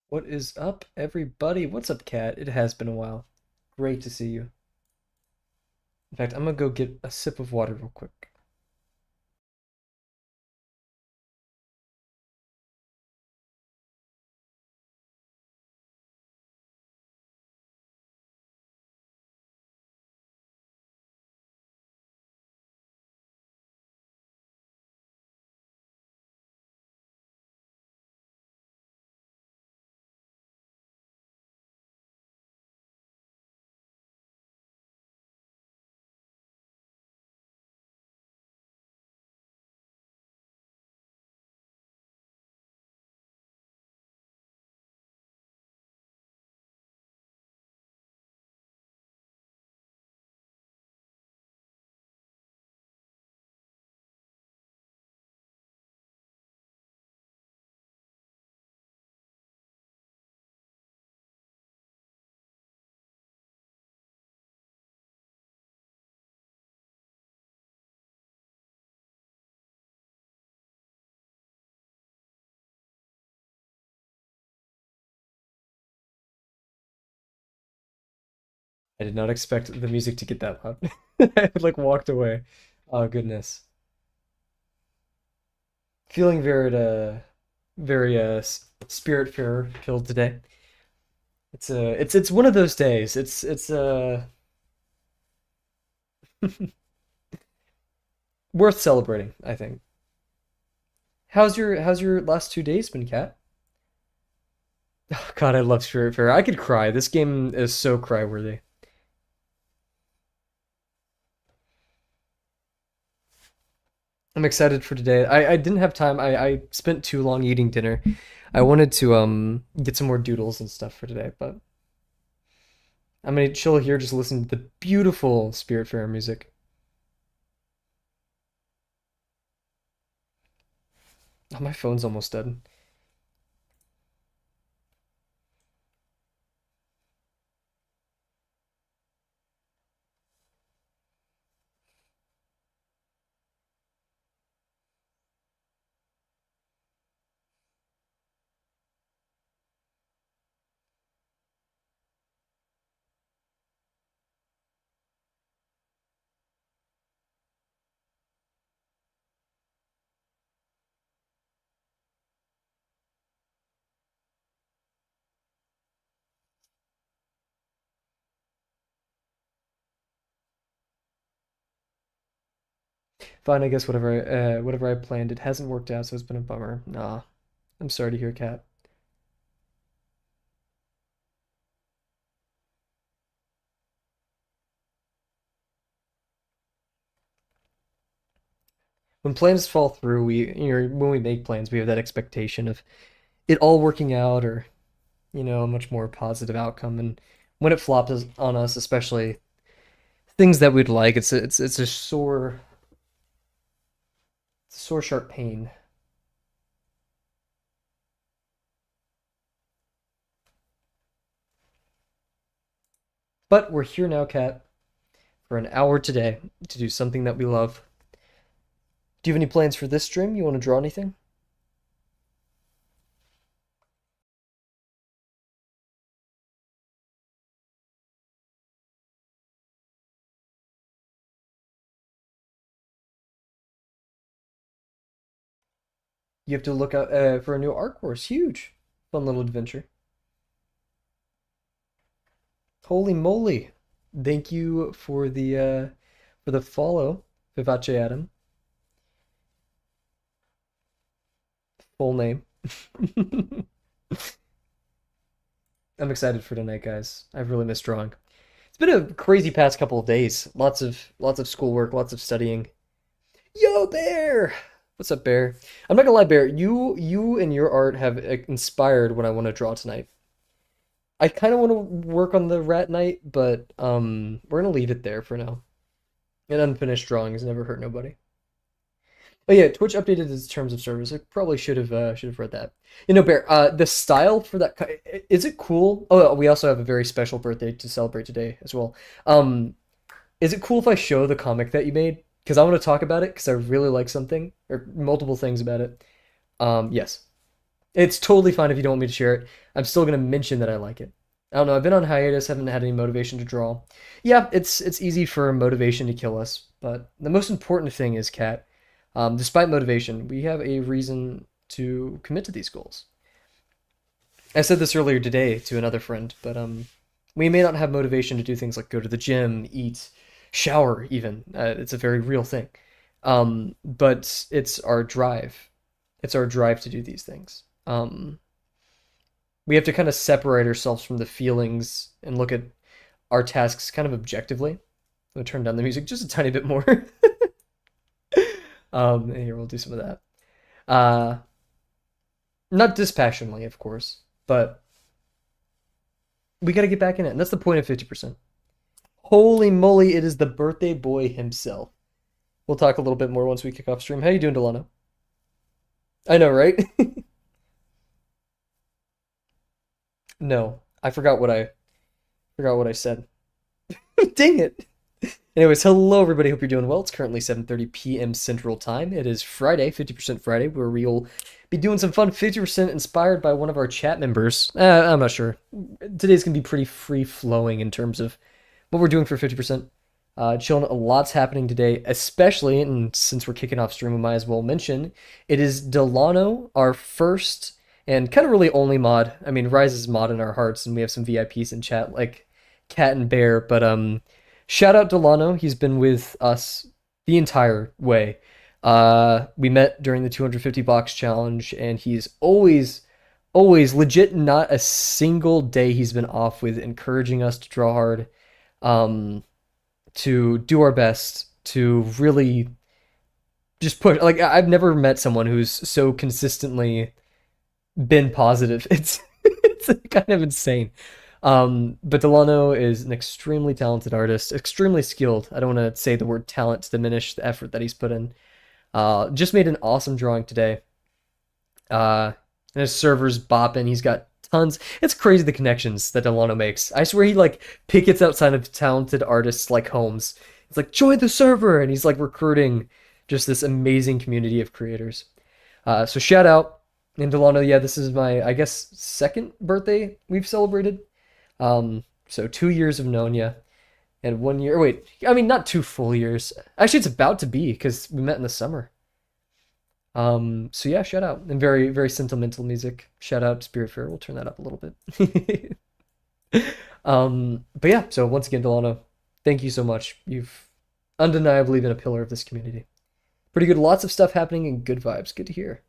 What is up, everybody? What's up, Cat? It has been a while. Great to see you. In fact, I'm gonna go get a sip of water real quick. I did not expect the music to get that loud. I like walked away. Oh goodness. Feeling very spirit fair filled today. It's one of those days. It's worth celebrating, I think. How's your last 2 days been, Cat? Oh, God, I love Spirit Fair. I could cry. This game is so cry worthy. I'm excited for today. I didn't have time. I spent too long eating dinner. I wanted to get some more doodles and stuff for today, but I'm gonna chill here, just listen to the beautiful Spiritfarer music. Oh, my phone's almost dead. Fine, I guess whatever I planned, it hasn't worked out, so it's been a bummer. Nah, I'm sorry to hear, Cat. When plans fall through, when we make plans, we have that expectation of it all working out, or a much more positive outcome. And when it flops on us, especially things that we'd like, it's a sore sharp pain. But we're here now, Kat, for an hour today to do something that we love. Do you have any plans for this stream? You want to draw anything? You have to look out for a new art course. Huge, fun little adventure. Holy moly! Thank you for the follow, Vivace Adam. Full name. I'm excited for tonight, guys. I've really missed drawing. It's been a crazy past couple of days. Lots of schoolwork, lots of studying. Yo, Bear! What's up, Bear? I'm not gonna lie, Bear. You and your art have inspired what I want to draw tonight. I kind of want to work on the Rat Knight, but we're gonna leave it there for now. An unfinished drawing has never hurt nobody. Oh yeah, Twitch updated its terms of service. I probably should have read that. Bear. The style for that is it cool? Oh, we also have a very special birthday to celebrate today as well. Is it cool if I show the comic that you made? Because I want to talk about it because I really like something or multiple things about it. Yes. It's totally fine if you don't want me to share it. I'm still gonna mention that I like it. I don't know. I've been on hiatus, haven't had any motivation to draw. Yeah, it's easy for motivation to kill us, but the most important thing is, Cat. Despite motivation, we have a reason to commit to these goals. I said this earlier today to another friend, but we may not have motivation to do things like go to the gym, eat, shower, even. It's a very real thing. But it's our drive. It's our drive to do these things. We have to kind of separate ourselves from the feelings and look at our tasks kind of objectively. I'm gonna turn down the music just a tiny bit more. And here we'll do some of that. Uh, Not dispassionately, of course, but we got to get back in it, and that's the point of 50%. Holy moly, it is the birthday boy himself. We'll talk a little bit more once we kick off stream. How you doing, Delano? I know, right? No, I forgot what I said. Dang it. Anyways, hello everybody. Hope you're doing well. It's currently 7:30 p.m. Central Time. It is Friday, 50% Friday, where we'll be doing some fun 50% inspired by one of our chat members. I'm not sure. Today's gonna be pretty free flowing in terms of what we're doing for 50%. Chilling, a lot's happening today, especially, and since we're kicking off stream, we might as well mention, it is Delano, our first and kind of really only mod. I mean, Rise is mod in our hearts, and we have some VIPs in chat like Cat and Bear, but shout out Delano. He's been with us the entire way. We met during the 250 box challenge, and he's always legit, not a single day he's been off with encouraging us to draw hard, to do our best, to really just push. Like, I've never met someone who's so consistently been positive. It's kind of insane. But Delano is an extremely talented artist, extremely skilled. I don't want to say the word talent to diminish the effort that he's put in. Just made an awesome drawing today. And his server's bopping. He's got tons. It's crazy the connections that Delano makes. I swear he like pickets outside of talented artists like homes. It's like, join the server, and he's like recruiting just this amazing community of creators. So shout out. And Delano, yeah, this is my, I guess, second birthday we've celebrated. So 2 years of known ya, and 1 year. Wait, I mean, not 2 full years. Actually, it's about to be because we met in the summer. So yeah, shout out, and very very sentimental music. Shout out Spirit Fair. We'll turn that up a little bit. But yeah. So once again, Delano, thank you so much. You've undeniably been a pillar of this community. Pretty good. Lots of stuff happening and good vibes. Good to hear.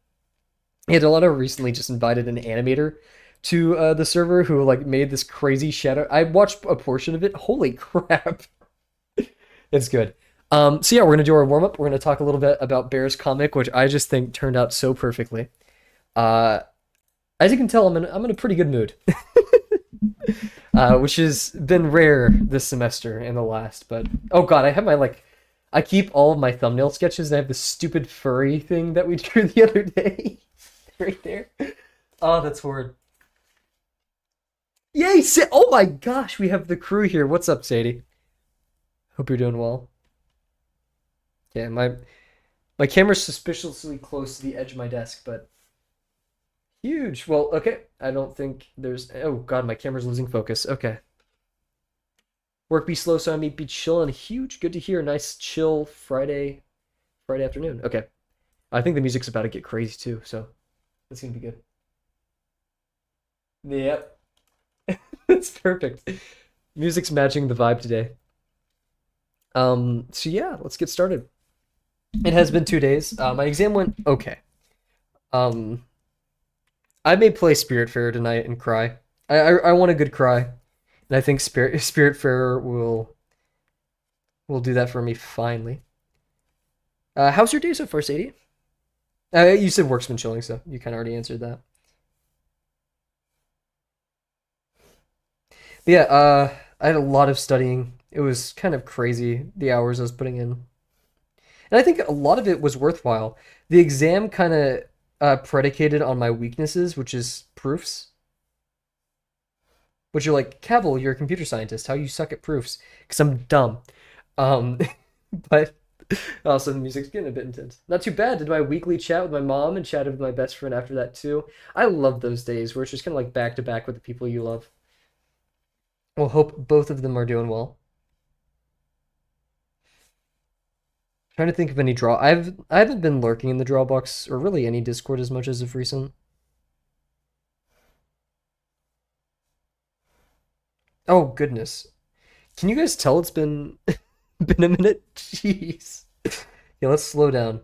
Yeah, Delano recently just invited an animator to the server who like made this crazy shadow. I watched a portion of it. Holy crap. It's good. So yeah, we're gonna do our warm-up. We're gonna talk a little bit about Bear's comic, which I just think turned out so perfectly. Uh, as you can tell, I'm in a pretty good mood. Which has been rare this semester and the last, but oh god, I have my like I keep all of my thumbnail sketches, and I have this stupid furry thing that we drew the other day. Right there. Oh, that's horrid. Yay! Oh my gosh, we have the crew here. What's up, Sadie? Hope you're doing well. Yeah, my camera's suspiciously close to the edge of my desk, but huge. Well, okay. I don't think there's. Oh god, my camera's losing focus. Okay. Work be slow, so I may be chilling. Huge. Good to hear. Nice chill Friday afternoon. Okay. I think the music's about to get crazy too, so that's gonna be good. Yep. That's perfect. Music's matching the vibe today. So yeah, let's get started. It has been 2 days. My exam went okay. Um, I may play Spirit Fair tonight and cry. I want a good cry, and I think Spirit Fair will do that for me finally. How's your day so far, Sadie? You said work's been chilling, so you kind of already answered that. But yeah, I had a lot of studying. It was kind of crazy the hours I was putting in. And I think a lot of it was worthwhile. The exam kind of predicated on my weaknesses, which is proofs. Which you're like, Kavel, you're a computer scientist. How you suck at proofs? Because I'm dumb. Um, but Also, the music's getting a bit intense. Not too bad. Did my weekly chat with my mom and chatted with my best friend after that too. I love those days where it's just kind of like back to back with the people you love. Well, hope both of them are doing well. Trying to think of any draw. I haven't been lurking in the draw box or really any Discord as much as of recent. Oh goodness. Can you guys tell it's been been a minute? Jeez. Yeah, let's slow down.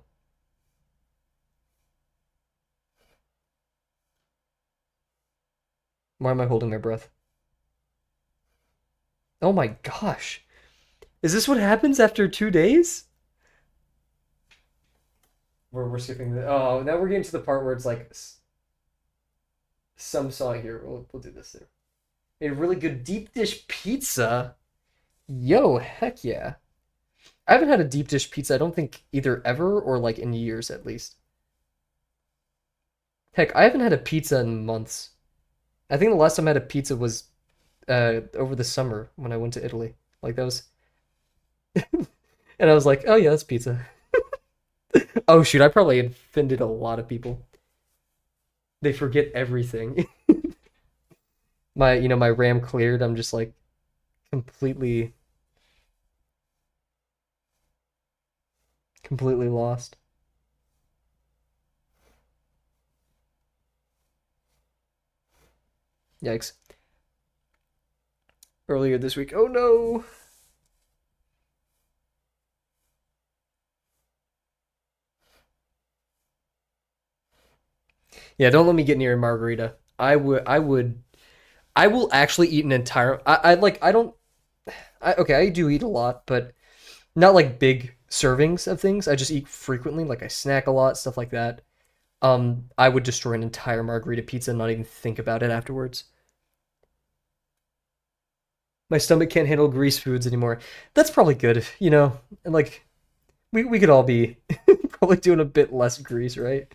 Why am I holding my breath? Oh my gosh. Is this what happens after 2 days? We're skipping the. Oh, now we're getting to the part where it's like some song here. We'll do this here. A really good deep dish pizza. Yo, heck yeah. I haven't had a deep dish pizza, I don't think either ever or like in years at least. Heck, I haven't had a pizza in months. I think the last time I had a pizza was over the summer when I went to Italy. Like that was and I was like, "Oh yeah, that's pizza." Oh shoot, I probably offended a lot of people. They forget everything. My RAM cleared. I'm just like completely completely lost. Yikes. Earlier this week. Oh no. Yeah, don't let me get near a margarita. I will actually eat an entire I like I don't okay, I do eat a lot, but not like big servings of things. I just eat frequently, like I snack a lot, stuff like that. I would destroy an entire margarita pizza and not even think about it afterwards. My stomach can't handle grease foods anymore. That's probably good, you know? And like we could all be probably doing a bit less grease, right?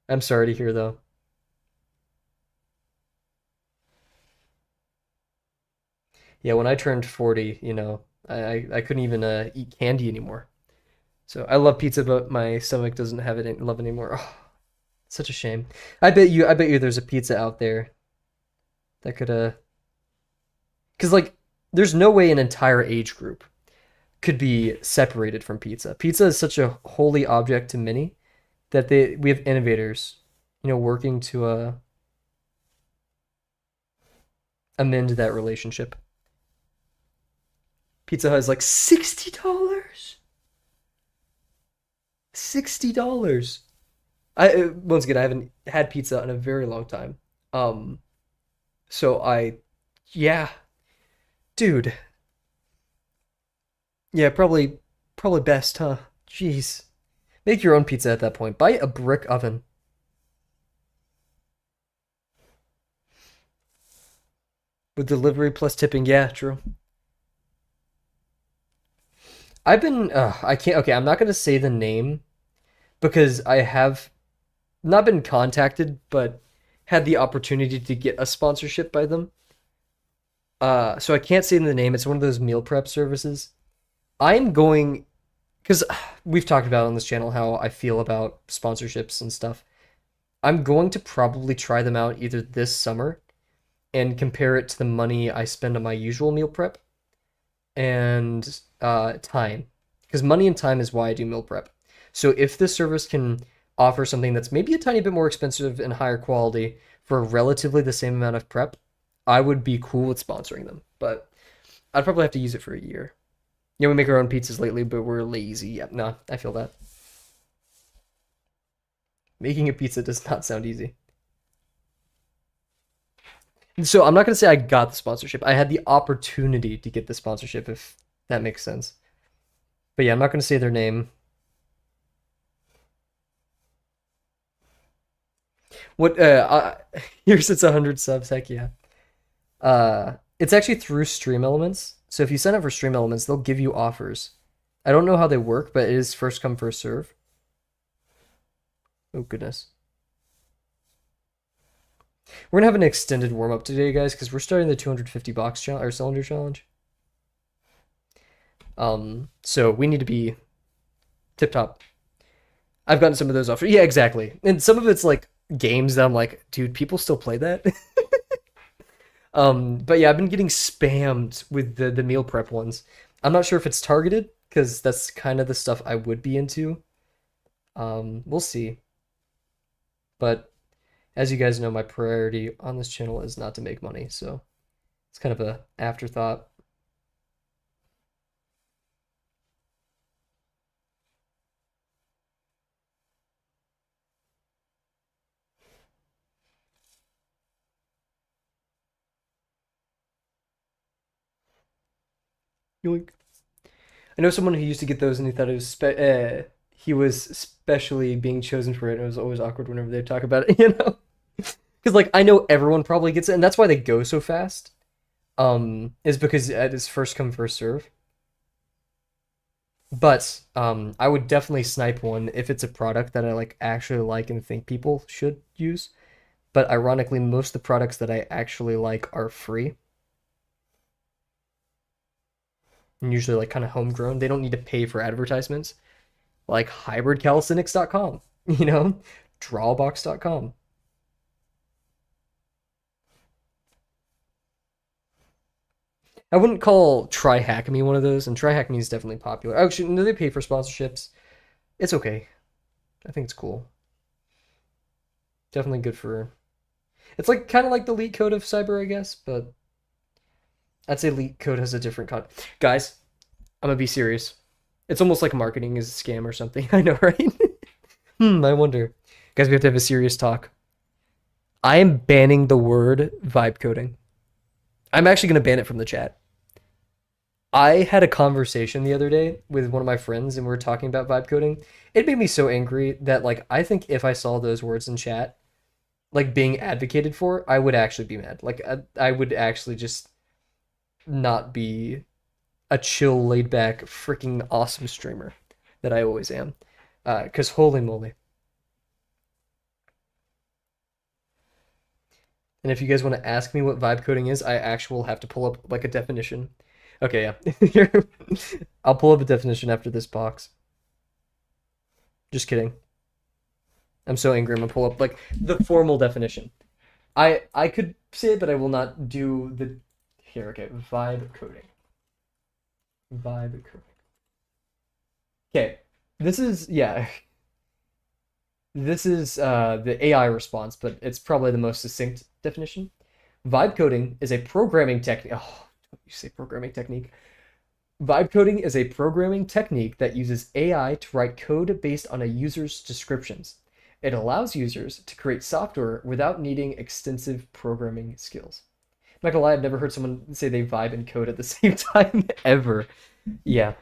I'm sorry to hear though. Yeah, when I turned 40, I couldn't even eat candy anymore. So I love pizza, but my stomach doesn't have it love anymore. Oh, such a shame. I bet you there's a pizza out there that could because like there's no way an entire age group could be separated from pizza. Pizza is such a holy object to many that they we have innovators, working to amend that relationship. Pizza Hut is like $60. $60. Once again, I haven't had pizza in a very long time. Um, so yeah, dude, yeah, probably best, huh? Jeez, make your own pizza at that point. Buy a brick oven with delivery plus tipping. Yeah, true. I can't. Okay, I'm not gonna say the name because I have not been contacted, but had the opportunity to get a sponsorship by them. So I can't say the name. It's one of those meal prep services. I'm going because we've talked about on this channel how I feel about sponsorships and stuff. I'm going to probably try them out either this summer and compare it to the money I spend on my usual meal prep and time. Because money and time is why I do meal prep. So if this service can offer something that's maybe a tiny bit more expensive and higher quality for relatively the same amount of prep, I would be cool with sponsoring them. But I'd probably have to use it for a year. Yeah, we make our own pizzas lately, but we're lazy. Yeah, no, I feel that. Making a pizza does not sound easy. So I'm not gonna say I got the sponsorship. I had the opportunity to get the sponsorship, if that makes sense. But yeah, I'm not gonna say their name. What? Here's it's 100 subs. Heck yeah. It's actually through Stream Elements. So if you sign up for Stream Elements, they'll give you offers. I don't know how they work, but it is first come first serve. Oh goodness. We're gonna have an extended warm up today, guys, because we're starting the 250 box challenge or cylinder challenge. So we need to be tip top. I've gotten some of those offers. Yeah, exactly. And some of it's like games that I'm like, dude, people still play that. But yeah, I've been getting spammed with the meal prep ones. I'm not sure if it's targeted because that's kind of the stuff I would be into. We'll see. But as you guys know, my priority on this channel is not to make money, so it's kind of a afterthought. Yoink. I know someone who used to get those and he thought it was he was specially being chosen for it, and it was always awkward whenever they talk about it, you know? Because like I know everyone probably gets it, and that's why they go so fast. Is because it is first come first serve. But I would definitely snipe one if it's a product that I like actually like and think people should use. But ironically, most of the products that I actually like are free and usually like kind of homegrown. They don't need to pay for advertisements, like hybridcalisthenics.com, you know, drawbox.com. I wouldn't call Try Hack Me one of those, and Try Hack Me is definitely popular. Oh, actually, no, they pay for sponsorships. It's okay. I think it's cool. Definitely good for. It's like kind of like the leak code of cyber, I guess, but I'd say leak code has a different con. Guys, I'm gonna be serious. It's almost like marketing is a scam or something. I know, right? I wonder. Guys, we have to have a serious talk. I am banning the word vibe coding. I'm actually gonna ban it from the chat. I had a conversation the other day with one of my friends and we were talking about vibe coding. It made me so angry that like I think if I saw those words in chat like being advocated for, I would actually be mad. Like I would actually just not be a chill, laid back, freaking awesome streamer that I always am. Because holy moly. And if you guys want to ask me what vibe coding is, I actually will have to pull up like a definition. Okay, yeah. I'll pull up a definition after this box. Just kidding. I'm so angry. I'm gonna pull up like the formal definition. I could say it, but I will not do the here. Okay, vibe coding. Vibe coding. Okay, this is yeah. This is the AI response, but it's probably the most succinct definition. Vibe coding is a programming technique. Oh, you say programming technique. Vibe coding is a programming technique that uses AI to write code based on a user's descriptions. It allows users to create software without needing extensive programming skills. I'm not gonna lie, I've never heard someone say they vibe and code at the same time ever. Yeah.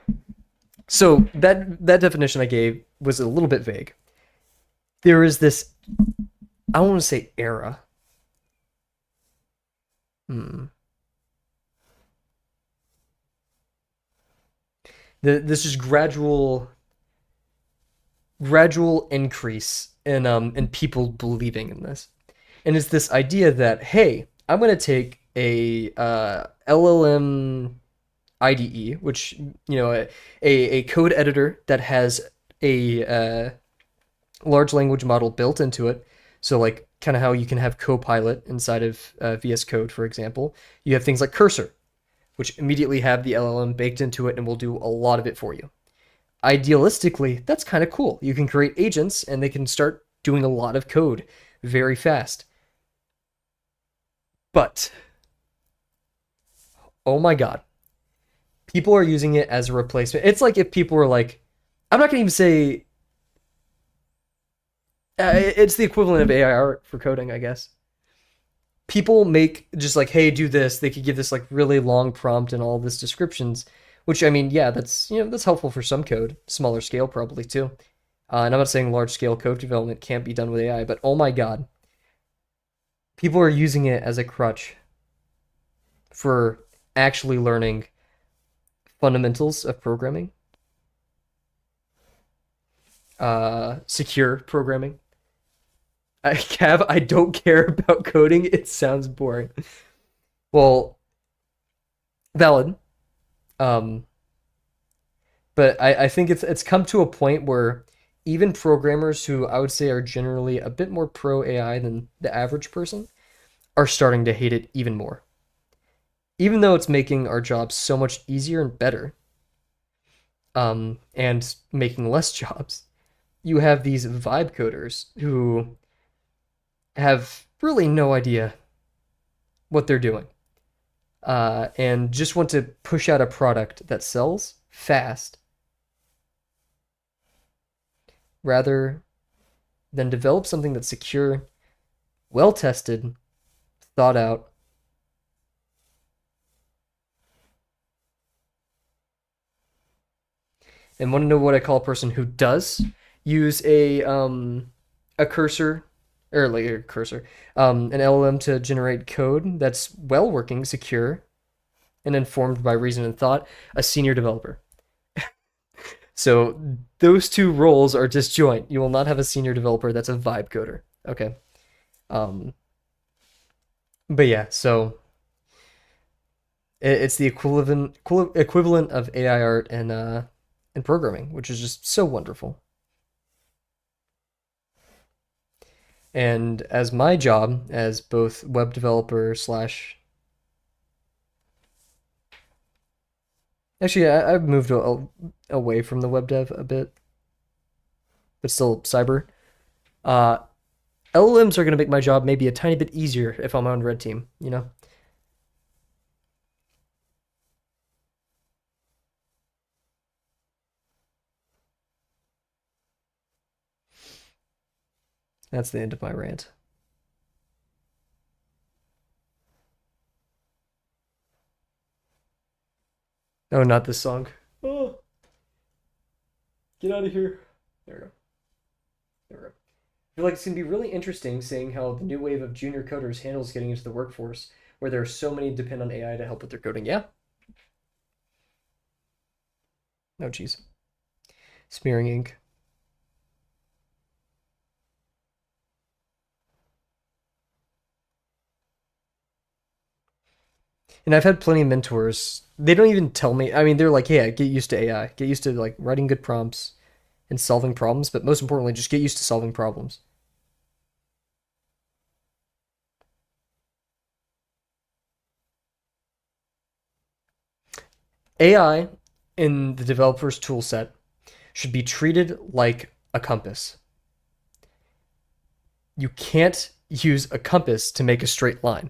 So that definition I gave was a little bit vague. There is this, I don't want to say era. Hmm. This is gradual increase in people believing in this, and it's this idea that hey, I'm gonna take a LLM IDE, which a code editor that has a large language model built into it. So like kind of how you can have Copilot inside of VS Code, for example. You have things like Cursor, which immediately have the LLM baked into it and will do a lot of it for you. Idealistically, that's kind of cool. You can create agents and they can start doing a lot of code very fast. But, oh my God, people are using it as a replacement. It's like if people were like, I'm not going to even say, it's the equivalent of AI art for coding, I guess. People make just like, hey, do this. They could give this like really long prompt and all this descriptions, which I mean, yeah, that's helpful for some code, smaller scale probably too. And I'm not saying large scale code development can't be done with AI, but oh my God, people are using it as a crutch for actually learning fundamentals of programming, secure programming. Cav, I don't care about coding. It sounds boring. Well, valid. Um, But I think it's come to a point where even programmers who I would say are generally a bit more pro AI than the average person are starting to hate it even more. Even though it's making our jobs so much easier and better, and making less jobs, you have these vibe coders who have really no idea what they're doing, and just want to push out a product that sells fast rather than develop something that's secure, well tested, thought out. And want to know what I call a person who does use a cursor or like a cursor, an LLM to generate code that's well working, secure, and informed by reason and thought, a senior developer. So those two roles are disjoint. You will not have a senior developer that's a vibe coder. Okay. Um, but yeah, so it's the equivalent of AI art and programming, which is just so wonderful. And as my job as both web developer slash actually I've moved away from the web dev a bit, but still cyber. Uh, LLMs are going to make my job maybe a tiny bit easier if I'm on red team. You know, that's the end of my rant. Oh, not this song. Oh, get out of here. There we go. There we go. I feel like it's gonna be really interesting seeing how the new wave of junior coders handles getting into the workforce, where there are so many depend on AI to help with their coding. Yeah. No, geez. Smearing ink. And I've had plenty of mentors. They don't even tell me. I mean, they're like, "Yeah, get used to AI. Get used to like writing good prompts and solving problems, but most importantly, just get used to solving problems." AI in the developer's tool set should be treated like a compass. You can't use a compass to make a straight line.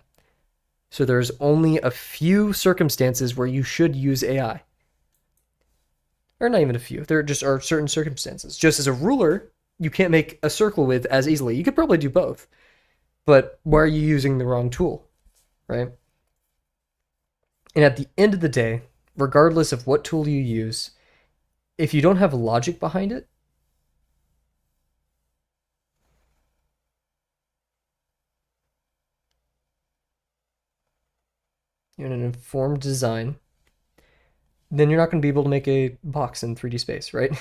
So there's only a few circumstances where you should use AI. Or not even a few. There just are certain circumstances. Just as a ruler, you can't make a circle with as easily. You could probably do both. But why are you using the wrong tool? Right? And at the end of the day, regardless of what tool you use, if you don't have logic behind it, in an informed design, then you're not going to be able to make a box in 3D space, right?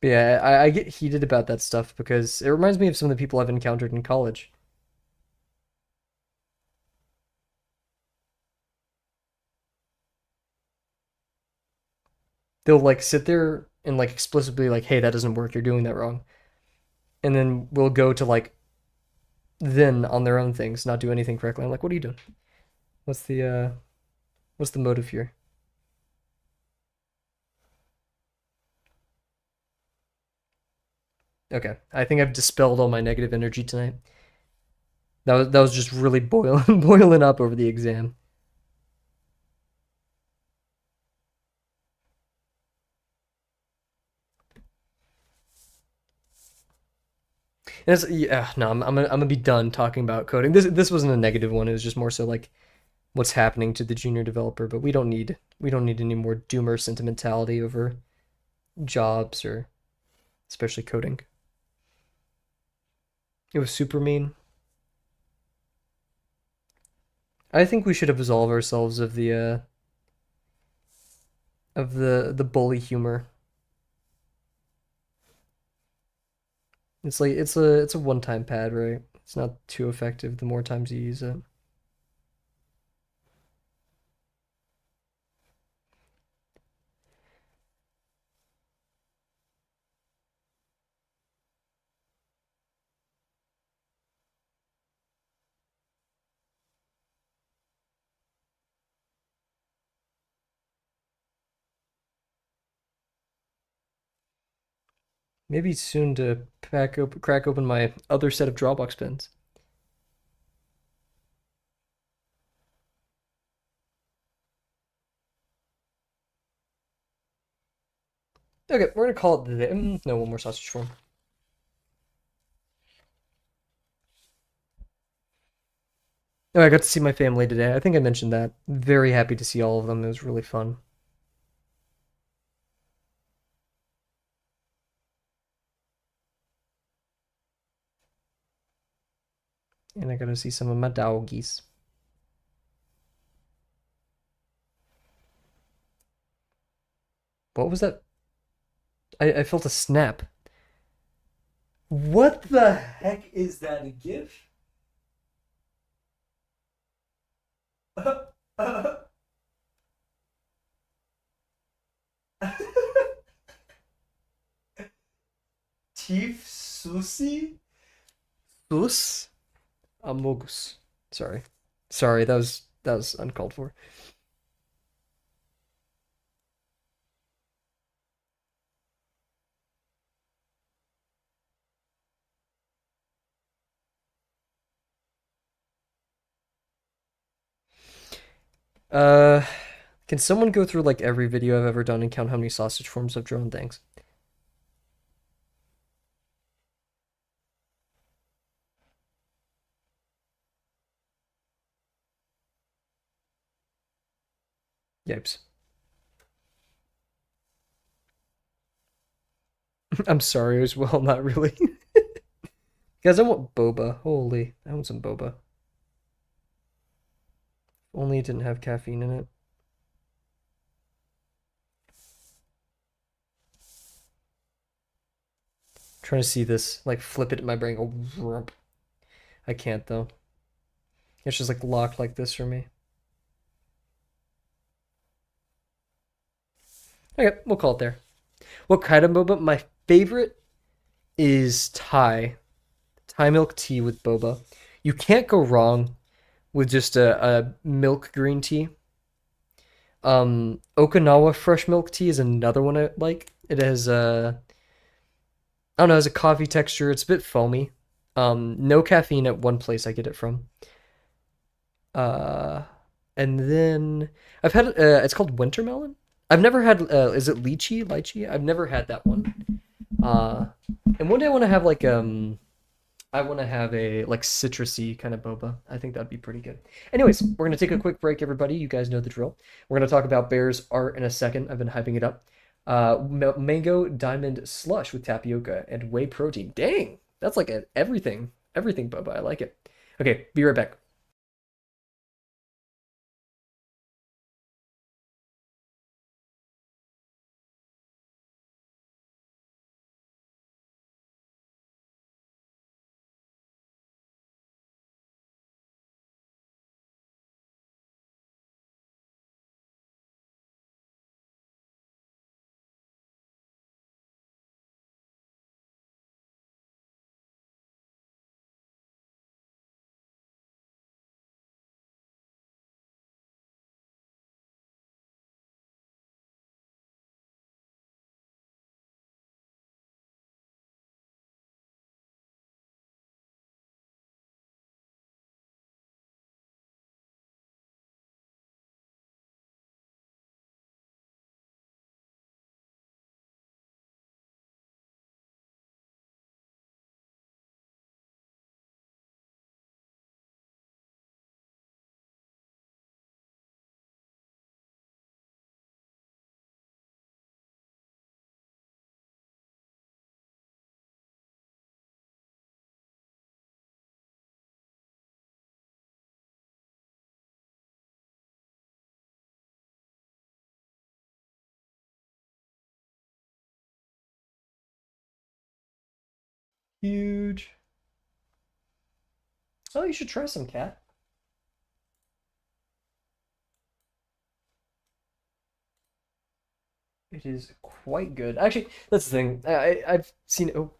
But yeah, I get heated about that stuff because it reminds me of some of the people I've encountered in college. They'll like sit there and like explicitly like, "Hey, that doesn't work. You're doing that wrong." And then we'll go to like then on their own things, not do anything correctly. I'm like, "What are you doing? What's the uh what's the motive here?" Okay. I think I've dispelled all my negative energy tonight. That was just really boiling boiling up over the exam. And it's, yeah, no, I'm gonna be done talking about coding. This wasn't a negative one. It was just more so like what's happening to the junior developer. But we don't need any more doomer sentimentality over jobs or especially coding. It was super mean. I think we should absolve ourselves of the bully humor. It's like it's a one-time pad, right? It's not too effective the more times you use it. Maybe soon to crack open my other set of Drawbox pins. Okay, we're gonna call it the no one more sausage form. Oh, I got to see my family today. I think I mentioned that. Very happy to see all of them. It was really fun. And I got to see some of my doggies. What was that? I felt a snap. What the heck is that, a GIF? Tief Susi? Sus? Amogus. Sorry. Sorry, that was uncalled for. Uh, can someone go through like every video I've ever done and count how many sausage forms I've drawn? Thanks. Yipes. I'm sorry as well, not really. Guys, I want boba. Holy, I want some boba. Only it didn't have caffeine in it. Trying to see this, like flip it in my brain. Go, rump. I can't though. It's just like locked like this for me. Okay, we'll call it there. What kind of boba? My favorite is Thai milk tea with boba. You can't go wrong with just a milk green tea. Okinawa fresh milk tea is another one I like. It has I don't know, it has a coffee texture. It's a bit foamy. No caffeine at one place I get it from. Uh, and then I've had it's called winter melon. I've never had is it lychee? Lychee? I've never had that one. Uh, and one day I want to have a like citrusy kind of boba. I think that'd be pretty good. Anyways, we're gonna take a quick break, everybody. You guys know the drill. We're gonna talk about Bear's art in a second. I've been hyping it up. Mango diamond slush with tapioca and whey protein. Dang, that's like everything boba. I like it. Okay, be right back. Huge. Oh, you should try some cat. It is quite good. Actually, that's the thing. I've seen. Oh,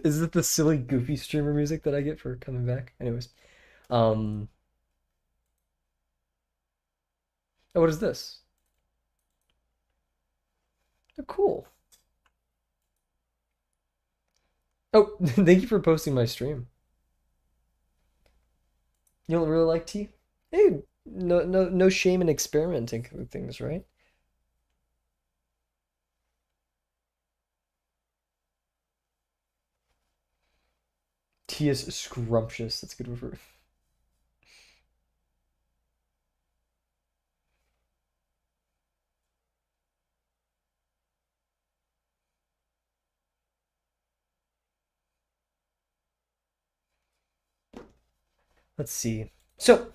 is it the silly, goofy streamer music that I get for coming back? Anyways, um, oh, what is this? Oh, cool. Oh, thank you for posting my stream. You don't really like tea? Hey, no shame in experimenting with things, right? Tea is scrumptious. That's a good word. Let's see. So,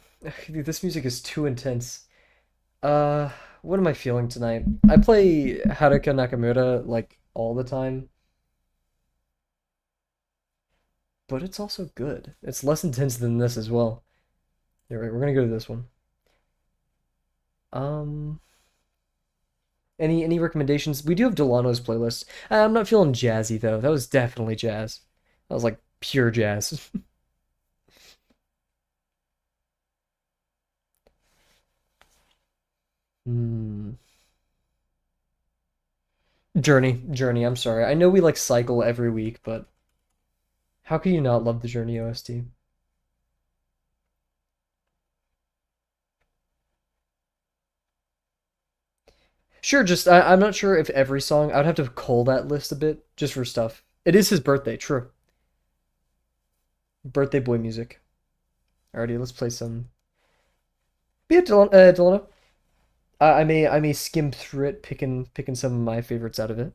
dude, this music is too intense. Uh, what am I feeling tonight? I play Haruka Nakamura like all the time, but it's also good. It's less intense than this as well. You're right, we're gonna go to this one. Um, any recommendations? We do have Delano's playlist. I'm not feeling jazzy though. That was definitely jazz. That was like pure jazz. Hmm. Journey. I'm sorry. I know we like cycle every week, but how can you not love the Journey OST? Sure, just I'm not sure if every song. I'd have to cull that list a bit just for stuff. It is his birthday, true. Birthday boy music. Alrighty, let's play some. Be it Delano. I may skim through it, picking some of my favorites out of it.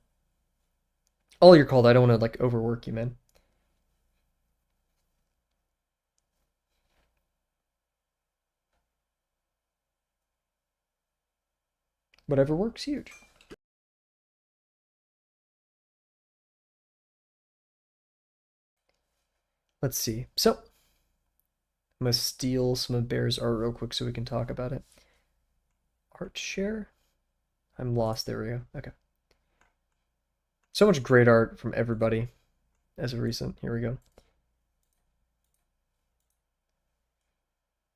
All you're called. I don't want to like overwork you, man. Whatever works, huge. Let's see. So I'm gonna steal some of Bear's art real quick so we can talk about it. Art share. I'm lost. There we go. Okay. So much great art from everybody as of recent. Here we go.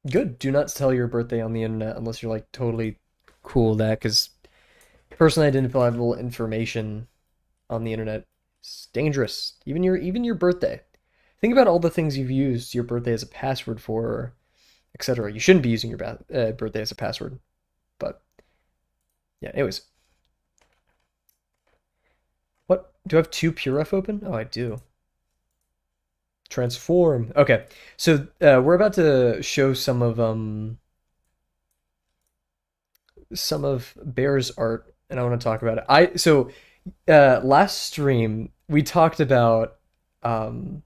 Good. Do not tell your birthday on the internet unless you're like totally cool with that, because personally identifiable information on the internet is dangerous. Even your birthday. Think about all the things you've used your birthday as a password for, etc. You shouldn't be using your birthday as a password, but yeah. Anyways, what do I have two Puref open? Oh, I do. Transform. Okay, so we're about to show some of Bear's art, and I want to talk about it. Last stream we talked about um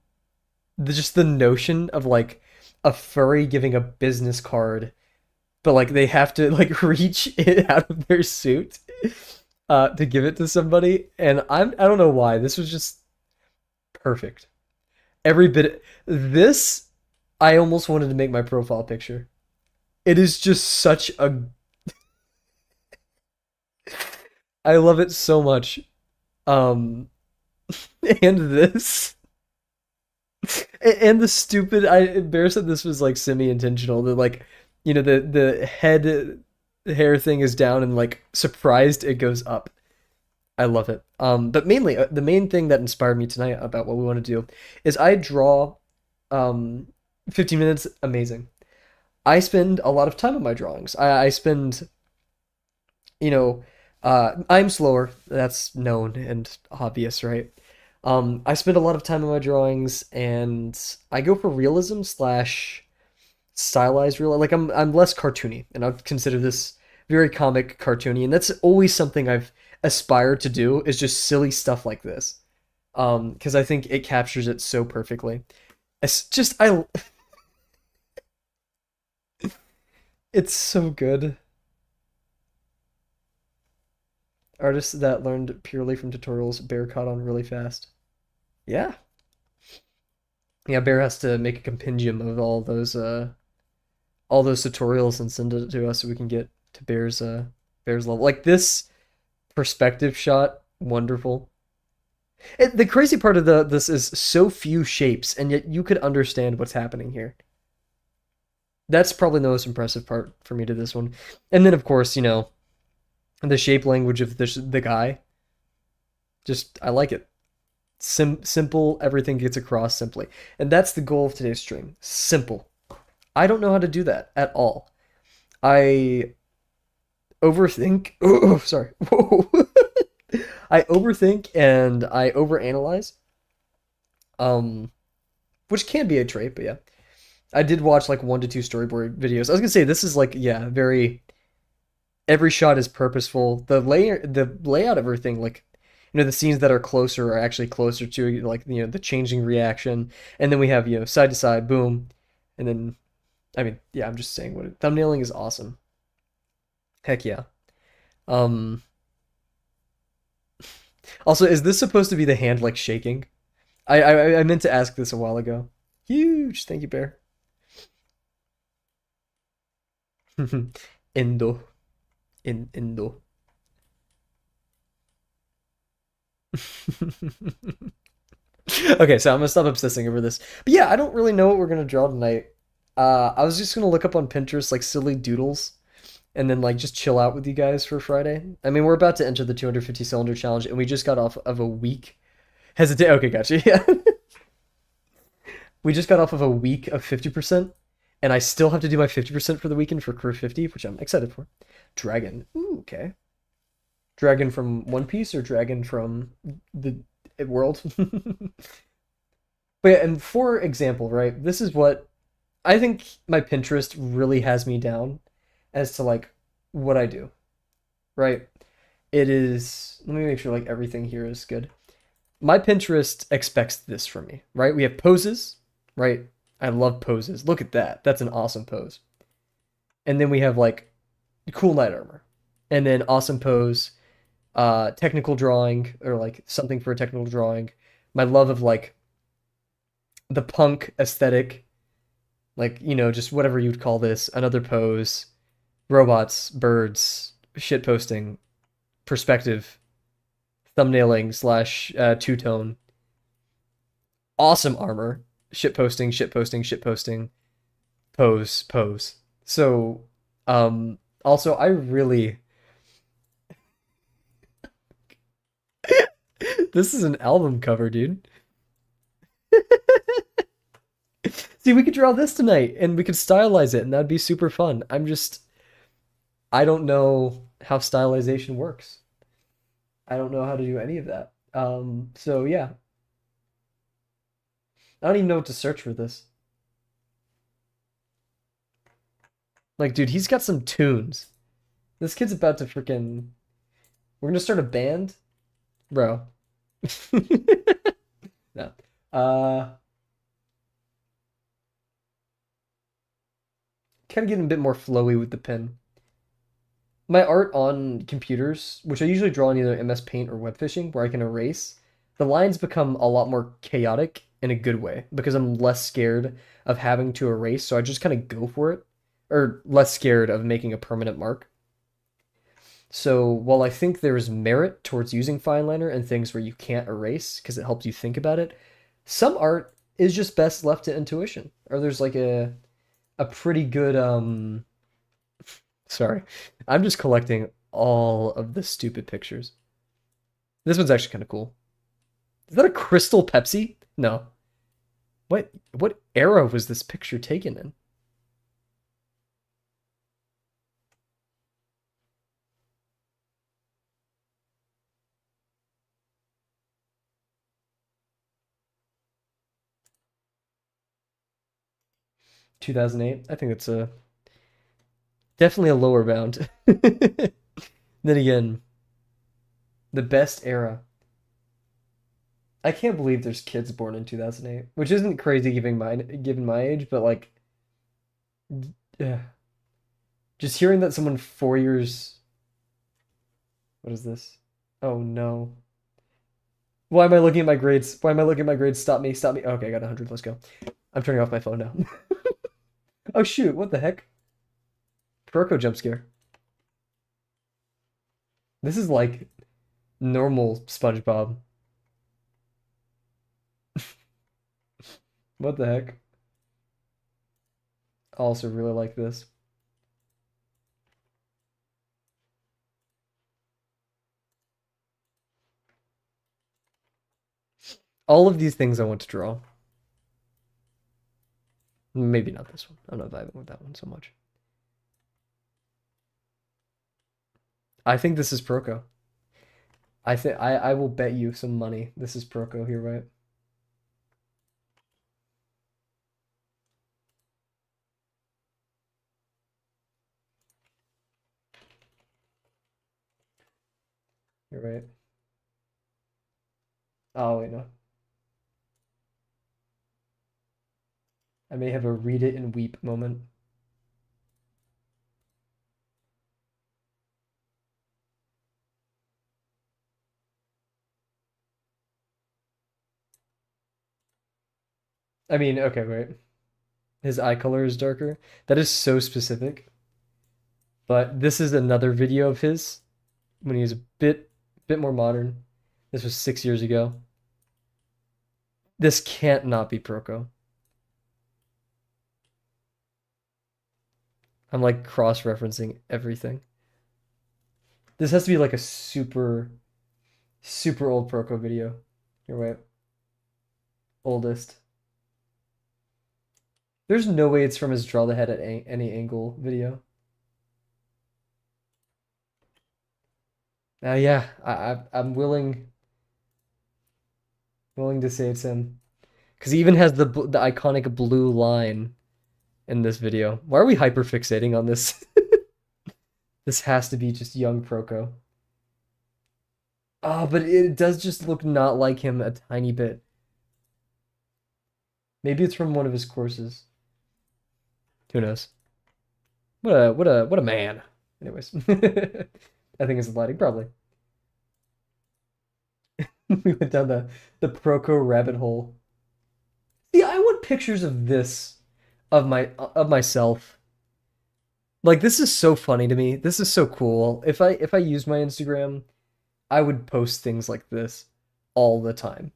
just the notion of like a furry giving a business card, but like they have to like reach it out of their suit to give it to somebody, and I don't know why this was just perfect. Every bit this I almost wanted to make my profile picture. It is just such a I love it so much. Um and this and the stupid I Bear said this was like semi-intentional. The like the head hair thing is down and like surprised it goes up. I love it. But mainly the main thing that inspired me tonight about what we want to do is I draw 15 minutes amazing. I spend a lot of time on my drawings. I spend you know, I'm slower. That's known and obvious, right? I spend a lot of time on my drawings, and I go for realism slash stylized real. Like I'm less cartoony, and I'd consider this very comic cartoony, and that's always something I've aspired to do is just silly stuff like this. Because I think it captures it so perfectly. It's just it's so good. Artists that learned purely from tutorials, Bear caught on really fast. Yeah. Yeah, Bear has to make a compendium of all those tutorials and send it to us so we can get to Bear's level. Like this perspective shot, wonderful. The crazy part of this is so few shapes, and yet you could understand what's happening here. That's probably the most impressive part for me to this one. And then, of course, the shape language of the guy. Just, I like it. Simple, everything gets across simply. And that's the goal of today's stream. Simple. I don't know how to do that at all. I overthink. Oh, sorry. Whoa. I overthink and I overanalyze. Um, which can be a trait, but yeah. I did watch like 1 to 2 storyboard videos. I was gonna say this is like, yeah, very every shot is purposeful. The layout of everything, like the scenes that are closer are actually closer to like the changing reaction, and then we have side to side, boom, and then I mean yeah, I'm just saying thumbnailing is awesome. Heck yeah. Um. Also, is this supposed to be the hand like shaking? I meant to ask this a while ago. Huge, thank you, Bear. Indo, Indo. Okay, so I'm gonna stop obsessing over this. But yeah, I don't really know what we're gonna draw tonight. I was just gonna look up on Pinterest like silly doodles, and then like just chill out with you guys for Friday. I mean, we're about to enter the 250 cylinder challenge, and we just got off of a week. Hesitate. Okay, gotcha. Yeah, we just got off of a week of 50%, and I still have to do my 50% for the weekend for Crew 50, which I'm excited for. Dragon. Ooh, okay. Dragon from One Piece or dragon from the world? But yeah, and for example, right, this is what I think my Pinterest really has me down as to like what I do, right? It is, let me make sure like everything here is good. My Pinterest expects this from me, right? We have poses, right? I love poses. Look at that. That's an awesome pose. And then we have like cool knight armor. And then awesome pose, technical drawing or like something for a technical drawing. My love of like the punk aesthetic, like just whatever you'd call this, another pose, robots, birds, shit posting, perspective, thumbnailing slash two tone, awesome armor, shit posting, shit posting, shit posting, pose, pose. So, also I really this is an album cover, dude. See, we could draw this tonight and we could stylize it and that'd be super fun. I don't know how stylization works. I don't know how to do any of that. So yeah, I don't even know what to search for this. Like, dude, he's got some tunes. This kid's about to freaking. We're gonna start a band, bro. No. Kind of getting a bit more flowy with the pen. My art on computers, which I usually draw in either MS Paint or web fishing, where I can erase, the lines become a lot more chaotic in a good way because I'm less scared of having to erase, so I just kind of go for it, or less scared of making a permanent mark. So while I think there is merit towards using fine liner and things where you can't erase because it helps you think about it, some art is just best left to intuition. Or there's like a pretty good sorry. I'm just collecting all of the stupid pictures. This one's actually kind of cool. Is that a Crystal Pepsi? No. What era was this picture taken in? 2008? I think that's a definitely a lower bound. Then again, the best era. I can't believe there's kids born in 2008, which isn't crazy given my age, but like just hearing that someone 4 years what is this? Oh no. Why am I looking at my grades? Why am I looking at my grades? Stop me, stop me. Okay, I got 100. Let's go. I'm turning off my phone now. Oh shoot, what the heck? Proco jump scare. This is like normal SpongeBob. What the heck? I also really like this. All of these things I want to draw. Maybe not this one. I'm not vibing with that one so much. I think this is Proco. I will bet you some money this is Proco here, right? You're right. Oh wait, no. I may have a read it and weep moment. I mean, okay, right. His eye color is darker. That is so specific. But this is another video of his when he was a bit more modern. This was 6 years ago. This can't not be Proco. I'm like cross-referencing everything. This has to be like a super old Proco video. You're right. Oldest. There's no way it's from his draw the head at any angle video. Yeah, I'm willing to say it's him because he even has the iconic blue line in this video. Why are we hyper fixating on this? This has to be just young Proco. Oh, but it does just look not like him a tiny bit. Maybe it's from one of his courses. Who knows? What a man. Anyways, I think it's the lighting probably. We went down the Proco rabbit hole. See, I want pictures of this of myself. Like this is so funny to me. This is so cool. If I use my Instagram, I would post things like this all the time.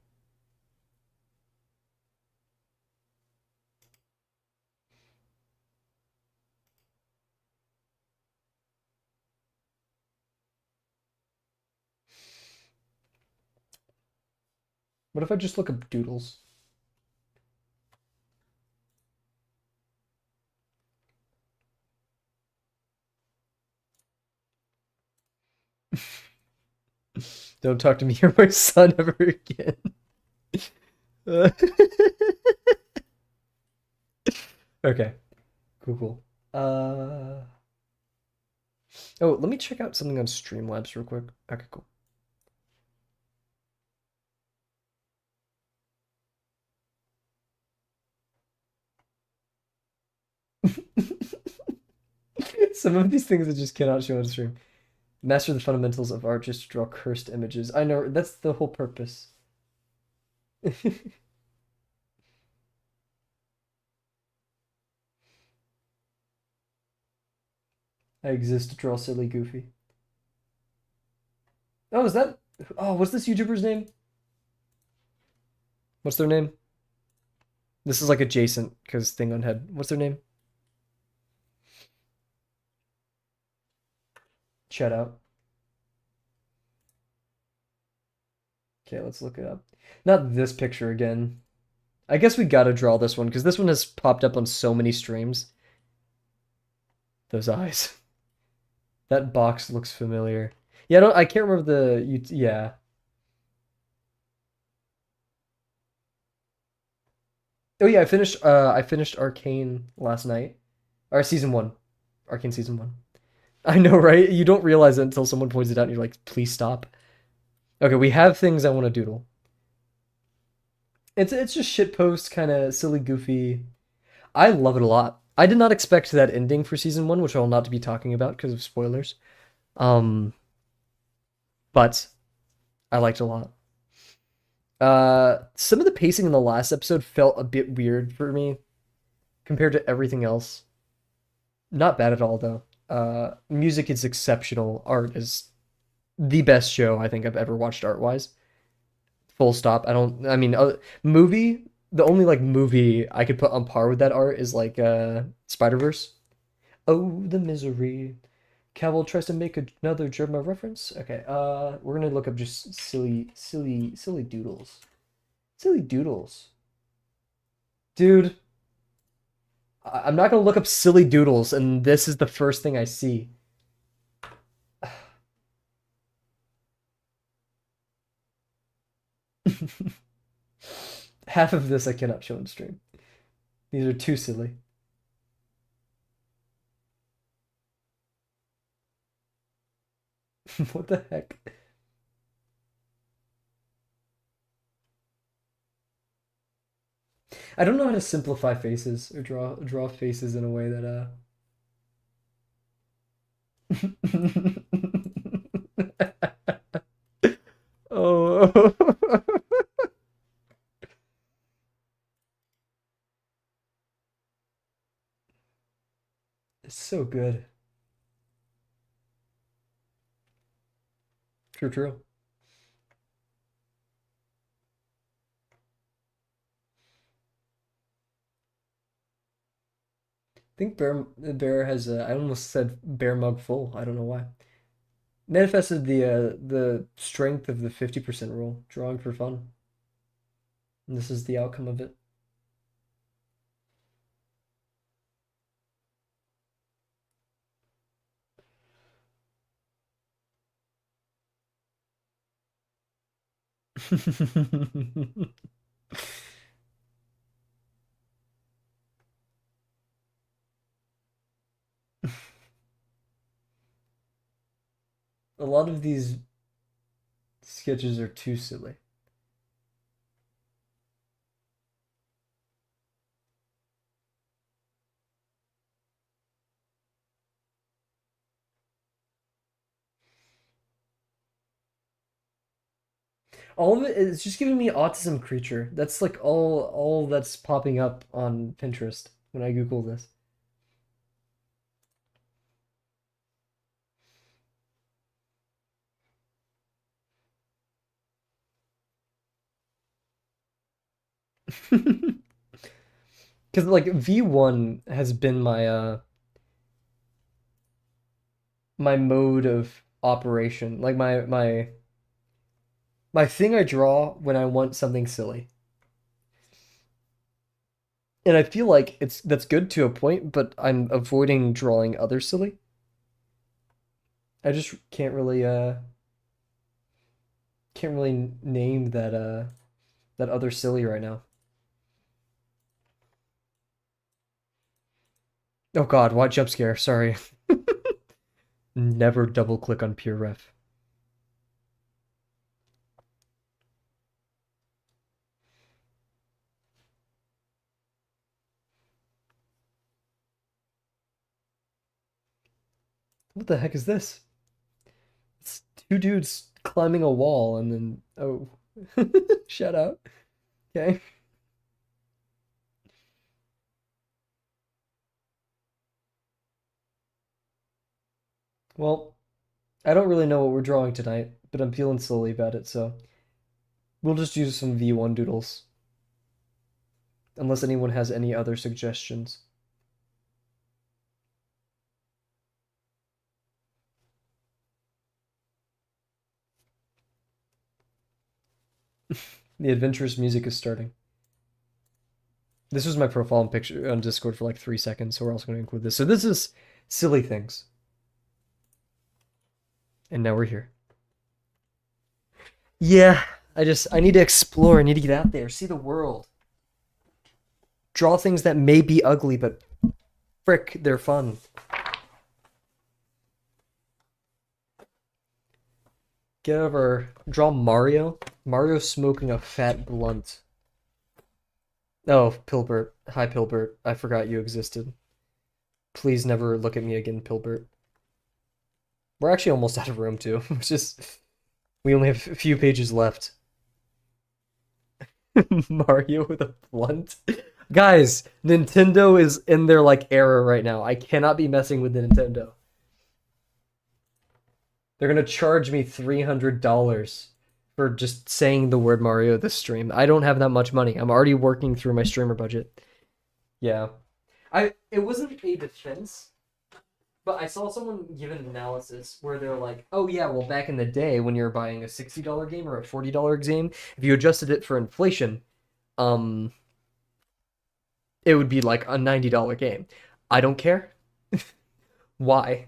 What if I just look up doodles? Don't talk to me or my son ever again. Uh, okay, cool. Oh, let me check out something on Streamlabs real quick. Okay, cool. Some of these things I just cannot show on stream. Master the fundamentals of art just to draw cursed images. I know, that's the whole purpose. I exist to draw silly goofy. Oh, is that... Oh, what's this YouTuber's name? What's their name? This is like adjacent, because thing on head. What's their name? Chat out. Okay, let's look it up. Not this picture again. I guess we gotta draw this one, because this one has popped up on so many streams. Those eyes. That box looks familiar. Yeah, I can't remember yeah. Oh yeah, I finished Arcane last night. Or season 1. Arcane season 1. I know, right? You don't realize it until someone points it out and you're like, please stop. Okay, we have things I want to doodle. It's just shitpost, kind of silly, goofy. I love it a lot. I did not expect that ending for season 1, which I will not be talking about because of spoilers. Um, but I liked a lot. Some of the pacing in the last episode felt a bit weird for me compared to everything else. Not bad at all though. Music is exceptional. Art is the best show I think I've ever watched art wise. Full stop. I mean, movie. The only like movie I could put on par with that art is like Spider-Verse. Oh, the misery. Kavel tries to make another German reference. Okay, we're gonna look up just silly doodles. Silly doodles. Dude, I'm not gonna look up silly doodles, and this is the first thing I see. Half of this I cannot show on stream. These are too silly. What the heck? I don't know how to simplify faces or draw faces in a way that Oh, it's so good. True, true. I think Bear has I almost said Bear mug full. I don't know why. Manifested the strength of the 50% rule, drawing for fun. And this is the outcome of it. A lot of these sketches are too silly. All of it is just giving me autism creature. That's like all that's popping up on Pinterest when I Google this. Because like V1 has been my mode of operation. Like my thing I draw when I want something silly. And I feel like that's good to a point, but I'm avoiding drawing other silly. I just can't really name that other silly right now. Oh God, what jump scare? Sorry. Never double click on peer ref. What the heck is this? It's two dudes climbing a wall and then oh, shout out. Okay. Well, I don't really know what we're drawing tonight, but I'm feeling silly about it, so we'll just use some V1 doodles. Unless anyone has any other suggestions. The adventurous music is starting. This was my profile picture on Discord for like 3 seconds, so we're also going to include this. So this is silly things. And now we're here. Yeah, I need to explore. I need to get out there, see the world. Draw things that may be ugly, but frick, they're fun. Get over. Draw Mario. Mario smoking a fat blunt. Oh, Pilbert. Hi, Pilbert. I forgot you existed. Please never look at me again, Pilbert. We're actually almost out of room too, which is We only have a few pages left. Mario with a blunt. Guys, Nintendo is in their like era right now. I cannot be messing with Nintendo. They're gonna charge me $300 for just saying the word Mario this stream. I don't have that much money. I'm already working through my streamer budget. Yeah. It wasn't a defense, but I saw someone give an analysis where they're like, "Oh yeah, well back in the day when you were buying a $60 game or a $40 game, if you adjusted it for inflation, um it would be like a $90 game." I don't care. Why?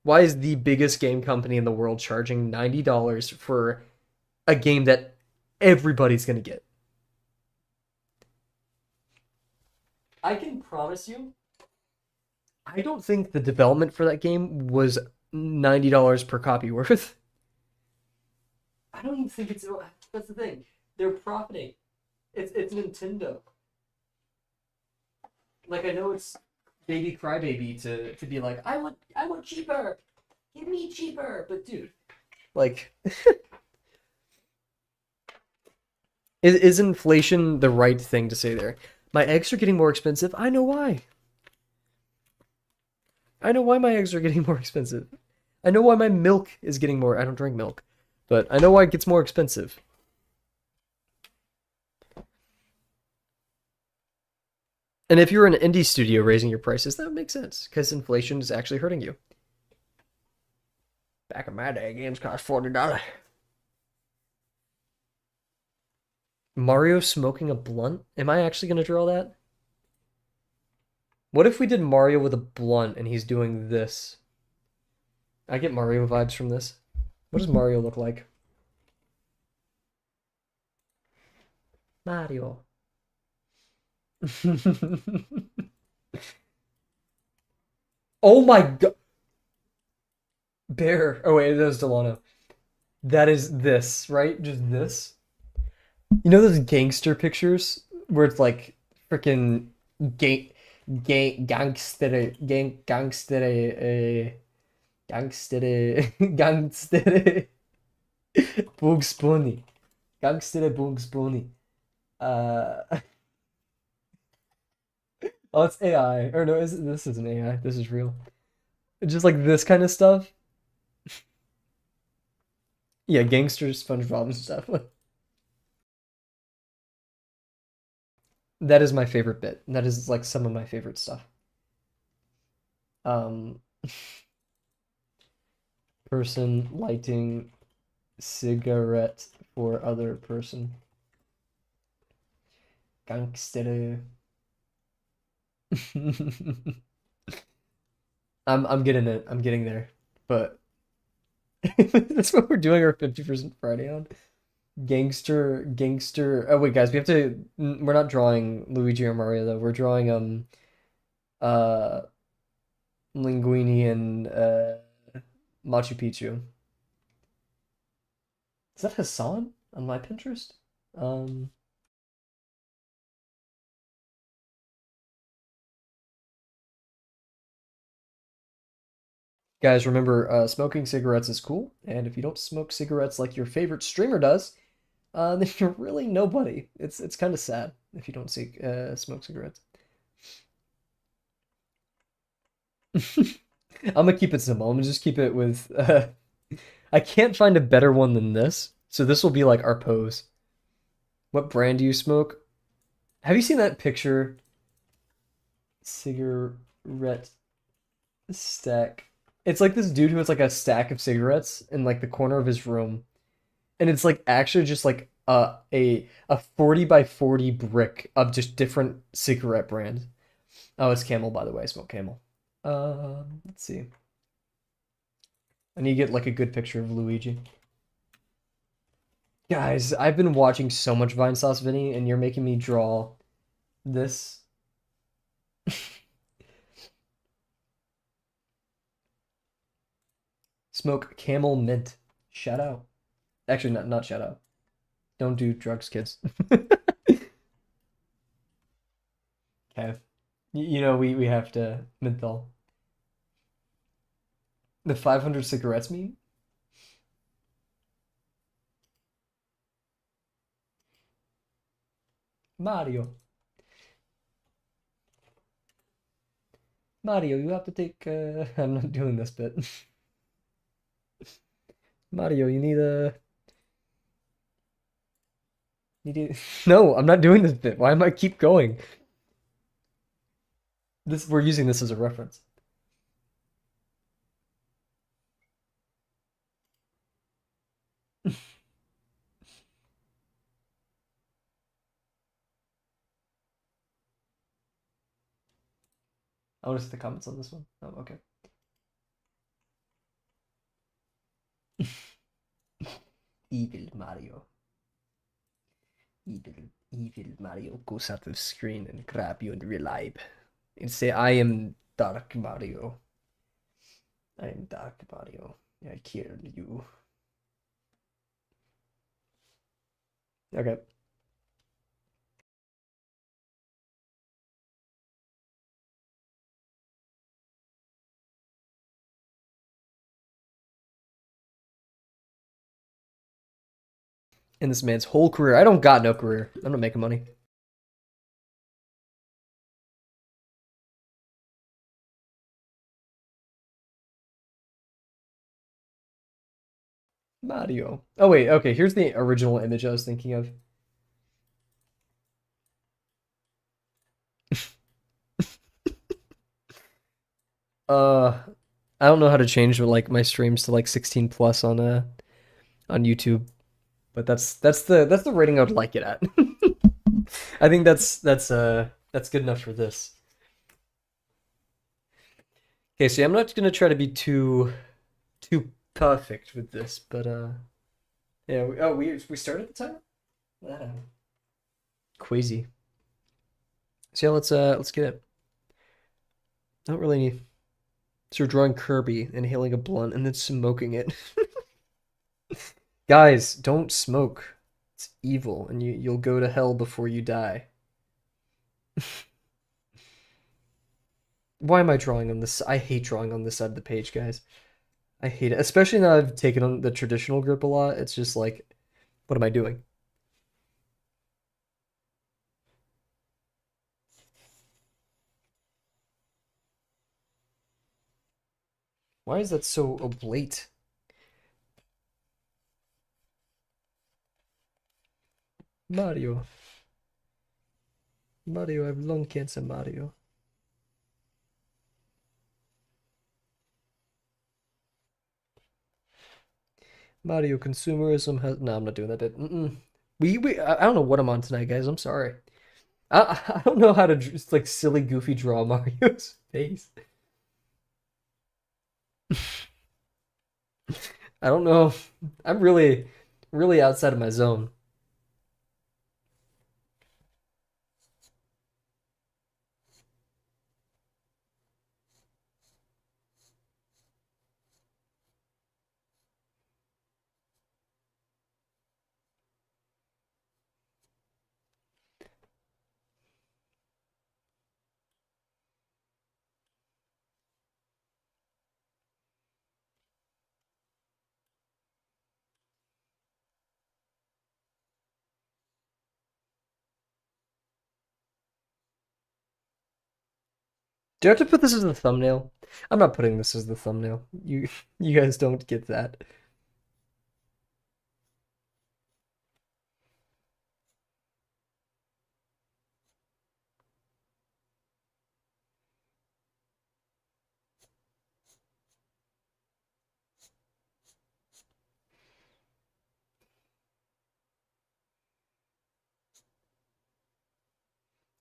Why is the biggest game company in the world charging $90 for a game that everybody's gonna get? I can promise you, I don't think the development for that game was $90 per copy worth. I don't even think it's. That's the thing. They're profiting. It's Nintendo. Like I know it's baby crybaby to be like I want cheaper, give me cheaper. But dude, like, is inflation the right thing to say there? My eggs are getting more expensive. I know why. I know why my eggs are getting more expensive. I know why my milk is getting more. I don't drink milk, but I know why it gets more expensive. And if you're an indie studio raising your prices, that would make sense because inflation is actually hurting you. Back in my day, games cost $40. Mario smoking a blunt? Am I actually going to draw that? What if we did Mario with a blunt and he's doing this? I get Mario vibes from this. What does Mario look like? Mario. Oh my god. Bear. Oh wait, that was Delano. That is this, right? Just this. You know those gangster pictures where it's like freaking gang, gangster, gangster, Bugs Bunny, gangster Bugs Bunny. Uh, oh, it's AI. Or no, this isn't AI. This is real. Just like this kind of stuff. Yeah, gangsters, SpongeBob and stuff. That is my favorite bit. That is like some of my favorite stuff. Um, person lighting cigarette for other person. Gangster. I'm getting it. I'm getting there. But that's what we're doing our 50% Friday on. Gangster. Oh wait, guys, we have to. We're not drawing Luigi or Mario though. We're drawing uh Linguini and Machu Picchu. Is that Hassan on my Pinterest? Um, guys, remember, smoking cigarettes is cool, and if you don't smoke cigarettes like your favorite streamer does, then you're really nobody. It's kind of sad if you don't smoke cigarettes. I'm gonna keep it simple. I'm gonna just keep it with. I can't find a better one than this, so this will be like our pose. What brand do you smoke? Have you seen that picture? Cigarette stack. It's like this dude who has like a stack of cigarettes in like the corner of his room, and it's like actually just like a 40 by 40 brick of just different cigarette brands. Oh, it's Camel, by the way. I smoke Camel. Let's see. I need to get like a good picture of Luigi. Guys, I've been watching so much Vine Sauce Vinny, and you're making me draw this. Smoke Camel Mint. Shout out. Actually, not shout out. Don't do drugs, kids. Okay. You know we have to menthol. The 500 cigarettes meme? Mario. Mario, you have to take. I'm not doing this bit. Mario, you need a. Need to... No, I'm not doing this bit. Why am I keep going? This we're using this as a reference. I want to see the comments on this one. Oh, okay. Evil Mario. Evil Mario goes out of the screen and grab you in real life and say, I am Dark Mario. I am Dark Mario. I kill you. Okay. In this man's whole career. I don't got no career. I'm not making money. Mario. Oh wait, okay, here's the original image I was thinking of. Uh I don't know how to change like my streams to like 16 plus on YouTube, but that's the rating I would like it at. I think that's good enough for this. Okay, so I'm not gonna try to be too perfect with this, but yeah. We started the timer. That Crazy. So yeah, let's get it. I don't really need. So we're drawing Kirby, inhaling a blunt, and then smoking it. Guys, don't smoke. It's evil, and you'll go to hell before you die. Why am I drawing on this? I hate drawing on this side of the page, guys. I hate it, especially now I've taken on the traditional grip a lot. It's just like, what am I doing? Why is that so oblate? Mario. Mario, I have lung cancer, Mario. Mario, consumerism has. No, I'm not doing that bit. Mm-mm. I don't know what I'm on tonight, guys. I'm sorry. I don't know how to just like silly, goofy draw Mario's face. I don't know. I'm really outside of my zone. Do I have to put this as the thumbnail? I'm not putting this as the thumbnail. You guys don't get that.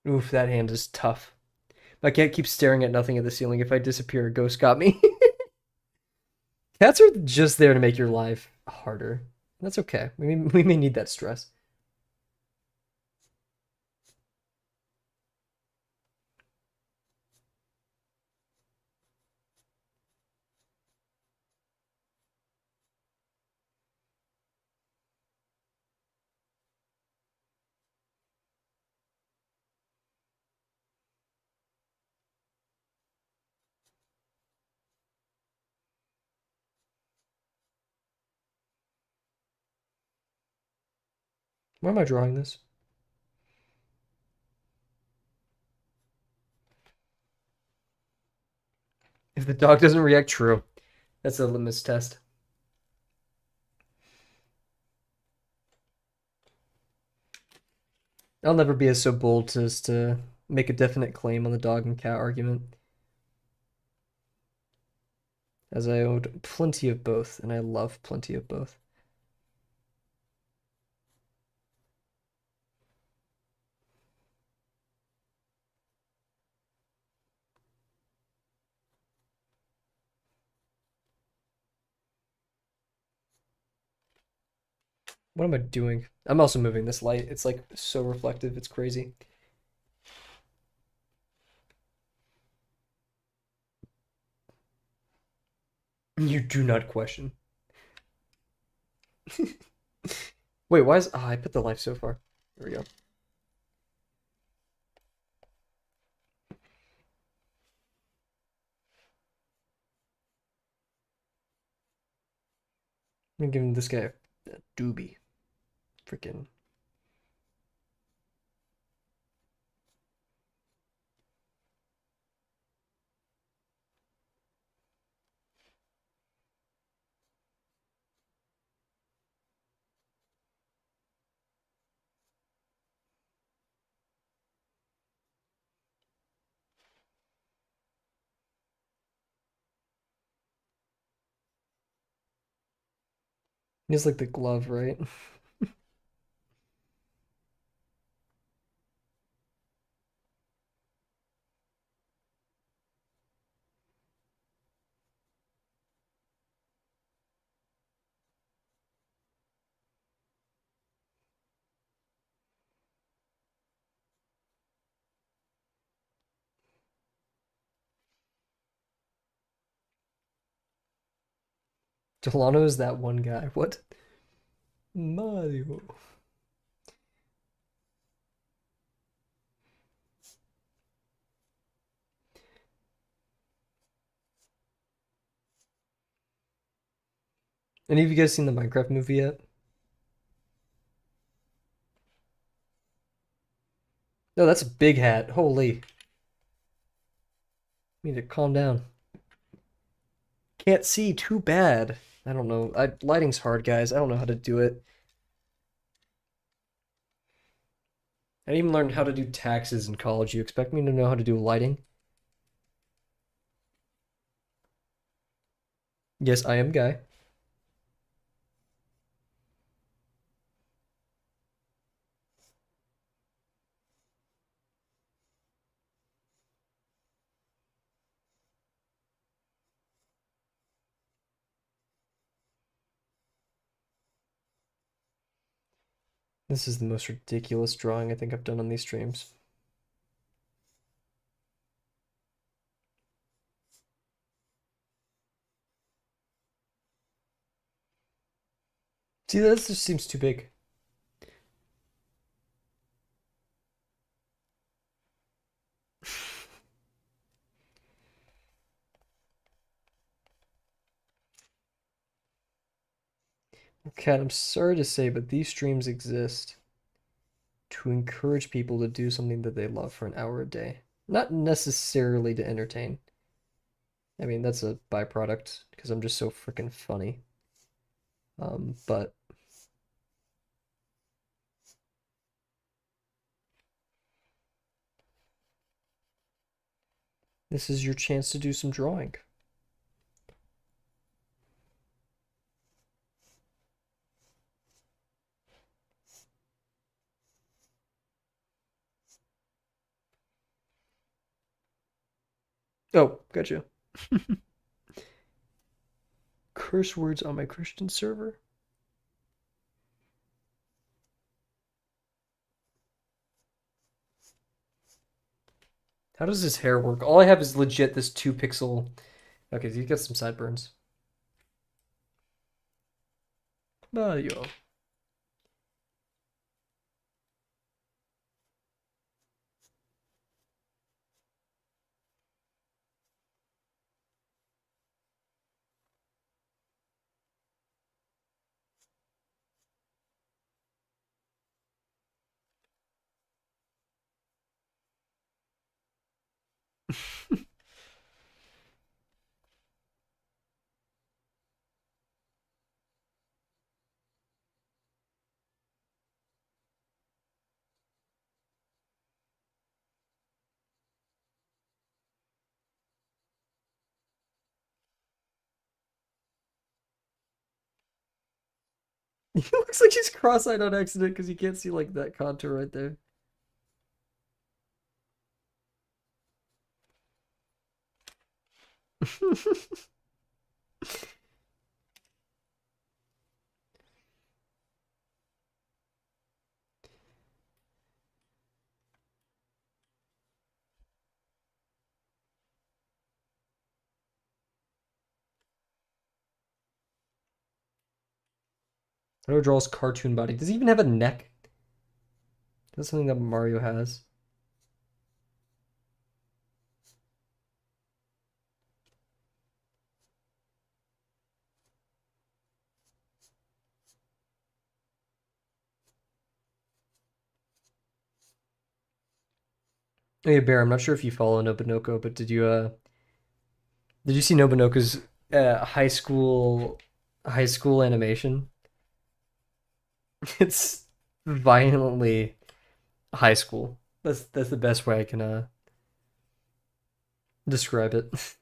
Oof, that hand is tough. My cat keeps staring at nothing at the ceiling. If I disappear, a ghost got me. Cats are just there to make your life harder. That's okay. We may need that stress. Why am I drawing this? If the dog doesn't react, true. That's a litmus test. I'll never be as so bold as to make a definite claim on the dog and cat argument, as I owed plenty of both, and I love plenty of both. What am I doing? I'm also moving this light. It's like so reflective. It's crazy. You do not question. Wait, why is... Ah, I put the life so far. There we go. I'm giving this guy a doobie. Freaking... He's like the glove, right? Delano is that one guy. What? Mario. Any of you guys seen the Minecraft movie yet? No, that's a big hat. Holy. Need to calm down. Can't see. Too bad. I don't know. Lighting's hard, guys. I don't know how to do it. I even learned how to do taxes in college. You expect me to know how to do lighting? Yes, I am Guy. This is the most ridiculous drawing I think I've done on these streams. See, this just seems too big. Okay, I'm sorry to say, but these streams exist to encourage people to do something that they love for an hour a day. Not necessarily to entertain. I mean, that's a byproduct because I'm just so freaking funny. But this is your chance to do some drawing. Oh, gotcha. Curse words on my Christian server? How does his hair work? All I have is legit this 2 pixel. Okay, so he's got some sideburns. Mario. He looks like he's cross-eyed on accident because you can't see like that contour right there. How do I draw his cartoon body? Does he even have a neck? That's something that Mario has. Hey Bear, I'm not sure if you follow Nobunoko, but did you see Nobunoko's high school animation? It's violently high school. That's the best way I can describe it.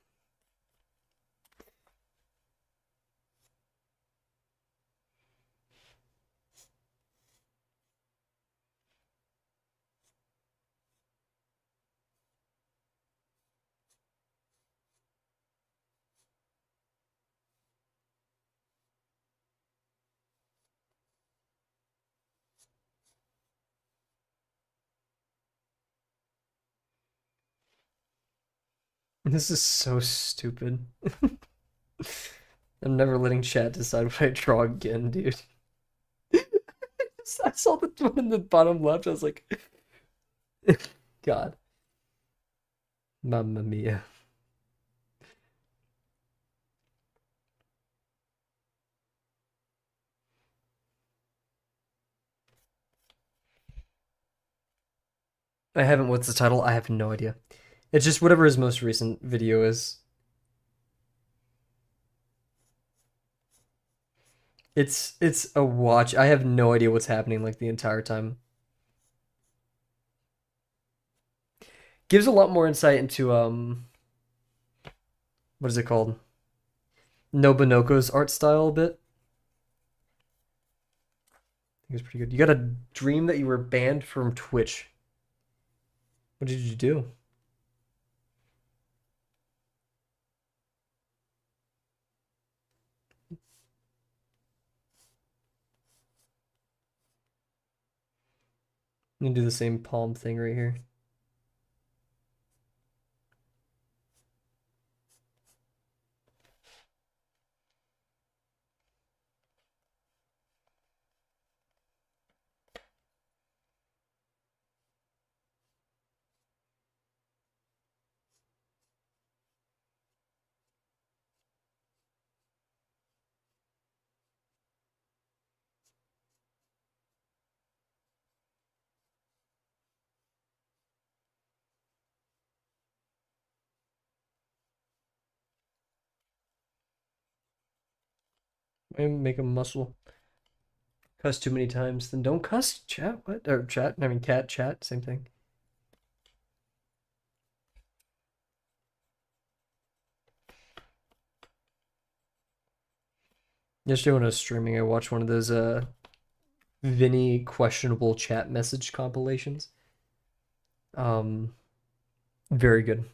This is so stupid. I'm never letting chat decide what I draw again, dude. I saw the one in the bottom left. I was like, God, Mamma Mia. I haven't. What's the title? I have no idea. It's just whatever his most recent video is. It's a watch. I have no idea what's happening like the entire time. Gives a lot more insight into what is it called? Nobunoko's art style a bit. I think it's pretty good. You got a dream that you were banned from Twitch. What did you do? You can do the same palm thing right here. And make a muscle. Cuss too many times, then don't cuss. Chat, what? Or chat? I mean, cat, chat, same thing. Yesterday when I was streaming, I watched one of those Vinny questionable chat message compilations. Um, very good.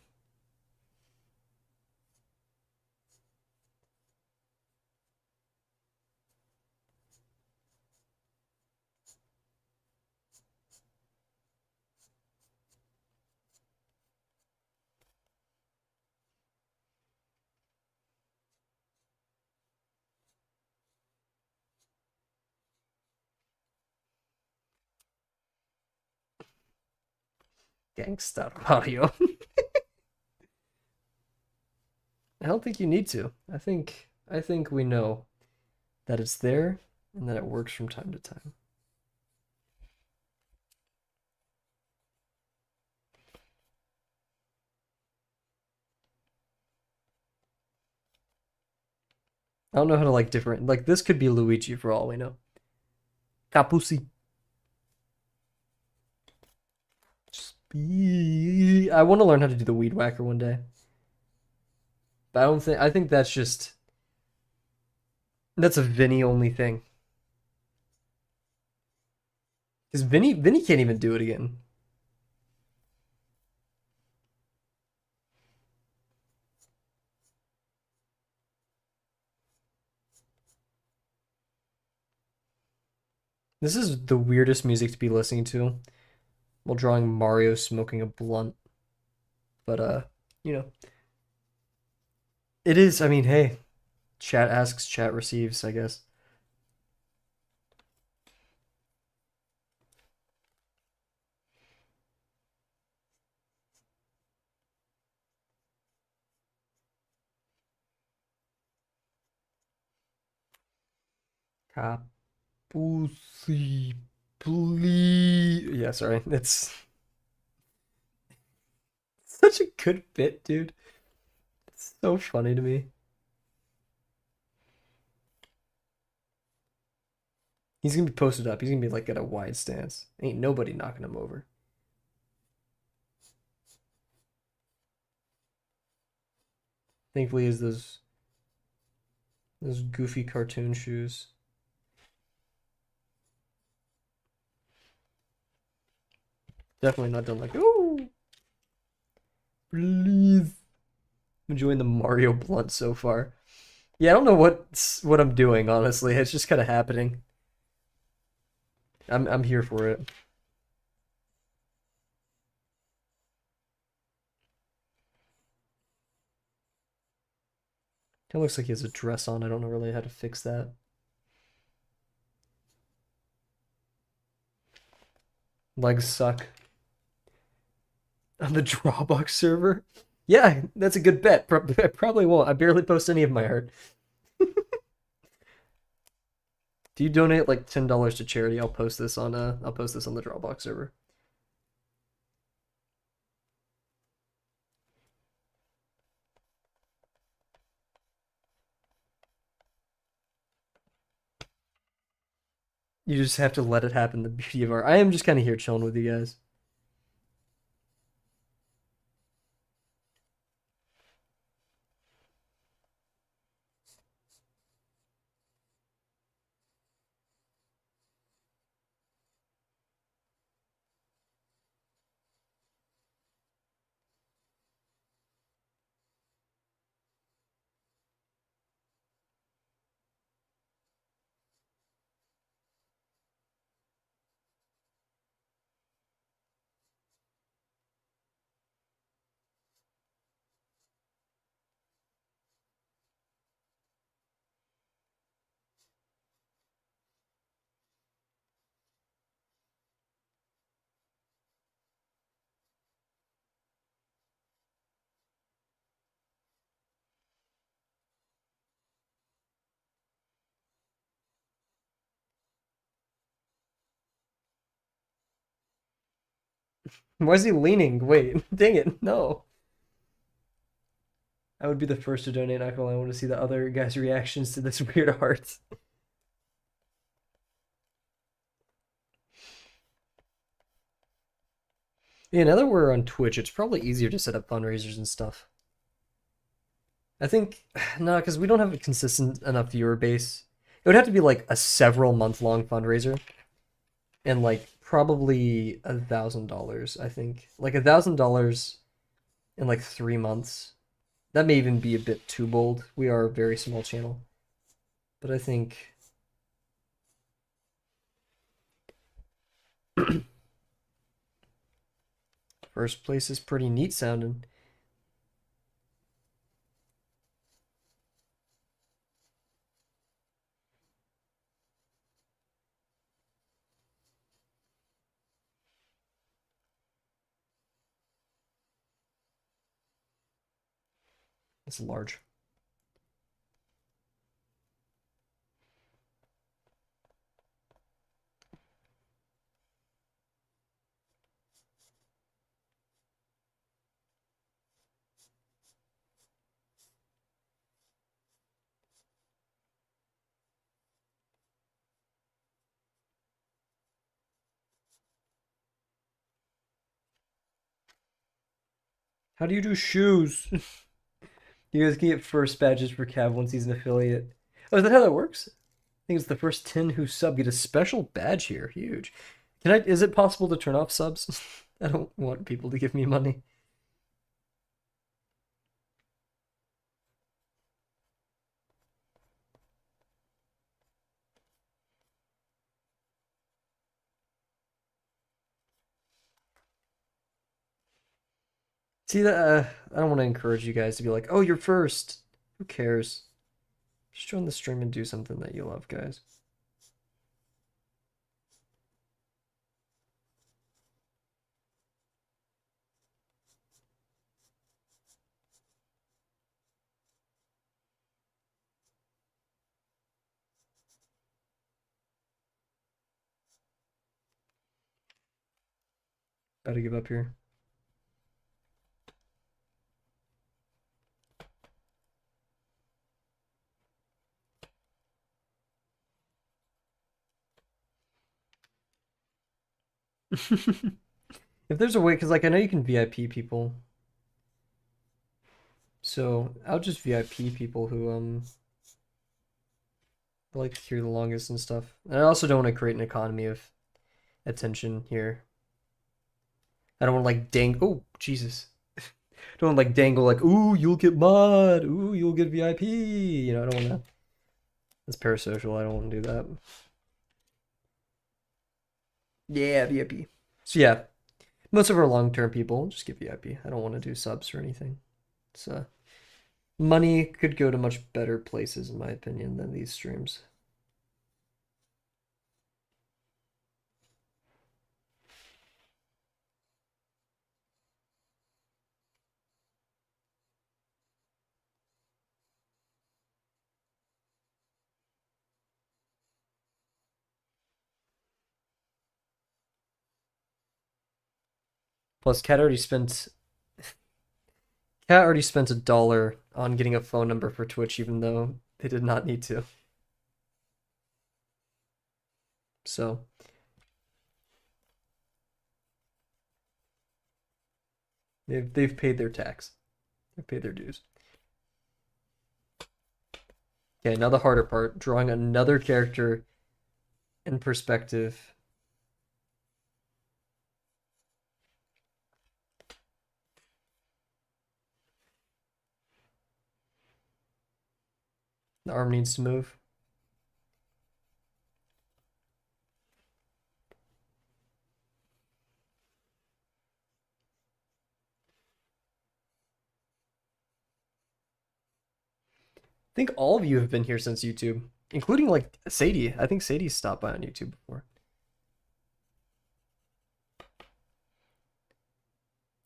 Gangsta Mario. I don't think you need to. I think we know that it's there and that it works from time to time. I don't know how to like different. Like this could be Luigi for all we know. Capusi. I want to learn how to do the weed whacker one day. But I don't think. I think that's a Vinny only thing. Because Vinny can't even do it again. This is the weirdest music to be listening to while drawing Mario smoking a blunt. But you know, it is. I mean, hey, chat asks, chat receives, I guess. Capusi, please. Yeah, sorry. It's such a good bit, dude. It's so funny to me. He's gonna be posted up. He's gonna be like at a wide stance. Ain't nobody knocking him over. Thankfully, is those goofy cartoon shoes. Definitely not done like, ooh, please. I'm enjoying the Mario blunt so far. Yeah, I don't know what I'm doing, honestly. It's just kind of happening. I'm here for it. Kind of looks like he has a dress on. I don't know really how to fix that. Legs suck. On the Drawbox server? Yeah, that's a good bet. I probably won't. I barely post any of my art. Do you donate like $10 to charity? I'll post this on the Drawbox server. You just have to let it happen. The beauty of art. I am just kind of here chilling with you guys. Why is he leaning? Wait, dang it, no. I would be the first to donate. Not gonna lie, I want to see the other guys' reactions to this weird art. Yeah, now that we're on Twitch, it's probably easier to set up fundraisers and stuff. I think no, because we don't have a consistent enough viewer base. It would have to be like a several month long fundraiser, and like probably $1,000. I think like $1,000 in like 3 months. That may even be a bit too bold. We are a very small channel, but I think first place is pretty neat sounding. It's large. How do you do shoes? You guys can get first badges for Cav once he's an affiliate. Oh, is that how that works? I think it's the first 10 who sub get a special badge here. Huge. Can I? Is it possible to turn off subs? I don't want people to give me money. See that? I don't want to encourage you guys to be like, "Oh, you're first." Who cares? Just join the stream and do something that you love, guys. About to give up here. If there's a way, because like I know you can VIP people, so I'll just VIP people who like here the longest and stuff. And I also don't want to create an economy of attention here. I don't want to like dang. Oh Jesus! Don't like dangle like, ooh, you'll get mod. Ooh, you'll get VIP. You know, I don't want to. That's parasocial. I don't want to do that. Yeah, VIP. So yeah, most of our long-term people just get VIP. I don't want to do subs or anything. So money could go to much better places, in my opinion, than these streams. Plus, Cat already spent $1 on getting a phone number for Twitch, even though they did not need to. So they've paid their tax. They've paid their dues. Okay, now the harder part, drawing another character in perspective. The arm needs to move. I think all of you have been here since YouTube, including like Sadie. I think Sadie stopped by on YouTube before.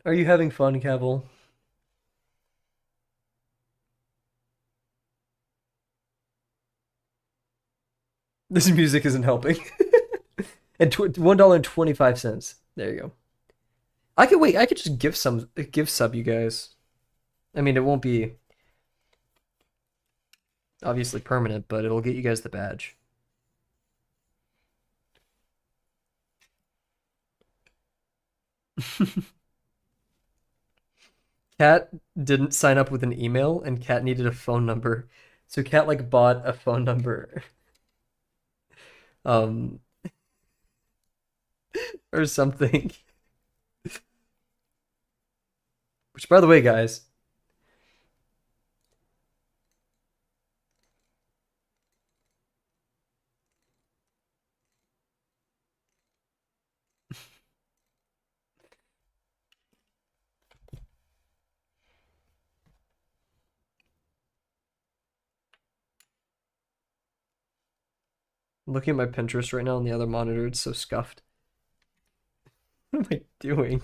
Are you having fun, Kavel? This music isn't helping. And $1.25. There you go. I could wait. I could just give sub you guys. I mean, it won't be obviously permanent, but it'll get you guys the badge. Cat didn't sign up with an email, and Cat needed a phone number, so Cat like bought a phone number, um, or something. Which, by the way, guys, I'm looking at my Pinterest right now on the other monitor. It's so scuffed. What am I doing?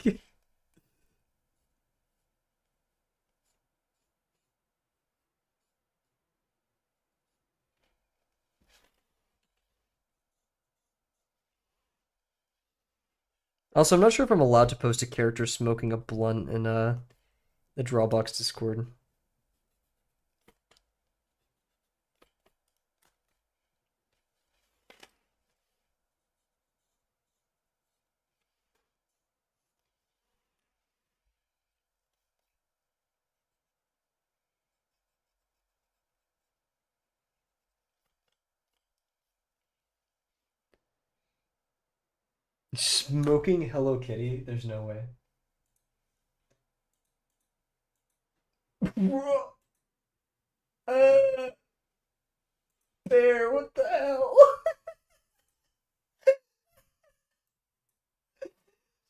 Also, I'm not sure if I'm allowed to post a character smoking a blunt in the Drawbox Discord. Smoking Hello Kitty? There's no way. Uh, Bear, what the hell?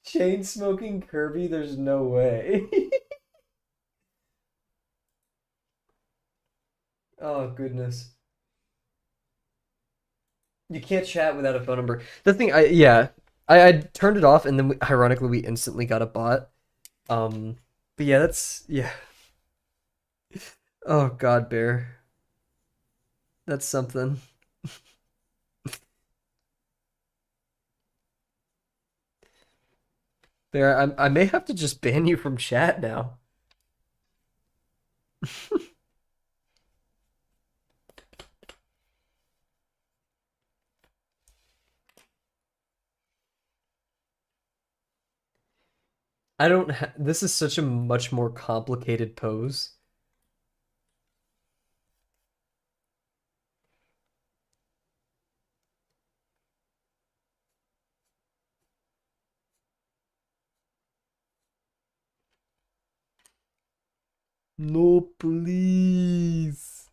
Chain smoking Kirby? There's no way. Oh goodness. You can't chat without a phone number. The thing, yeah, I turned it off, and then ironically we instantly got a bot. Um, but yeah, yeah. Oh God, Bear, that's something. Bear, I may have to just ban you from chat now. I don't. This is such a much more complicated pose. No, please.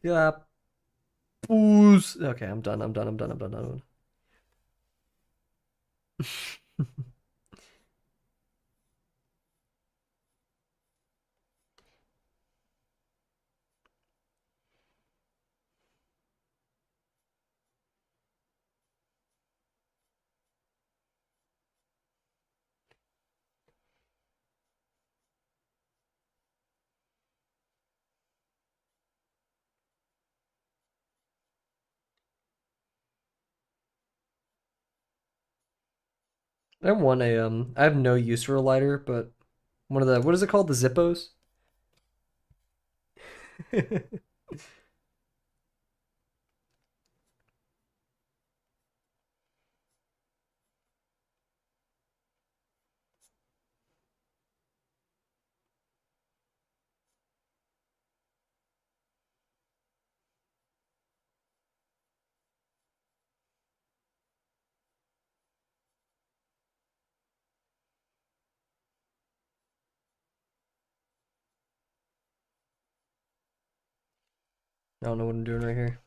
Yeah, please. Okay, I'm done. I'm done. I'm done. I'm done. I'm done. I want a I have no use for a lighter, but one of the what is it called? The Zippos? I don't know what I'm doing right here.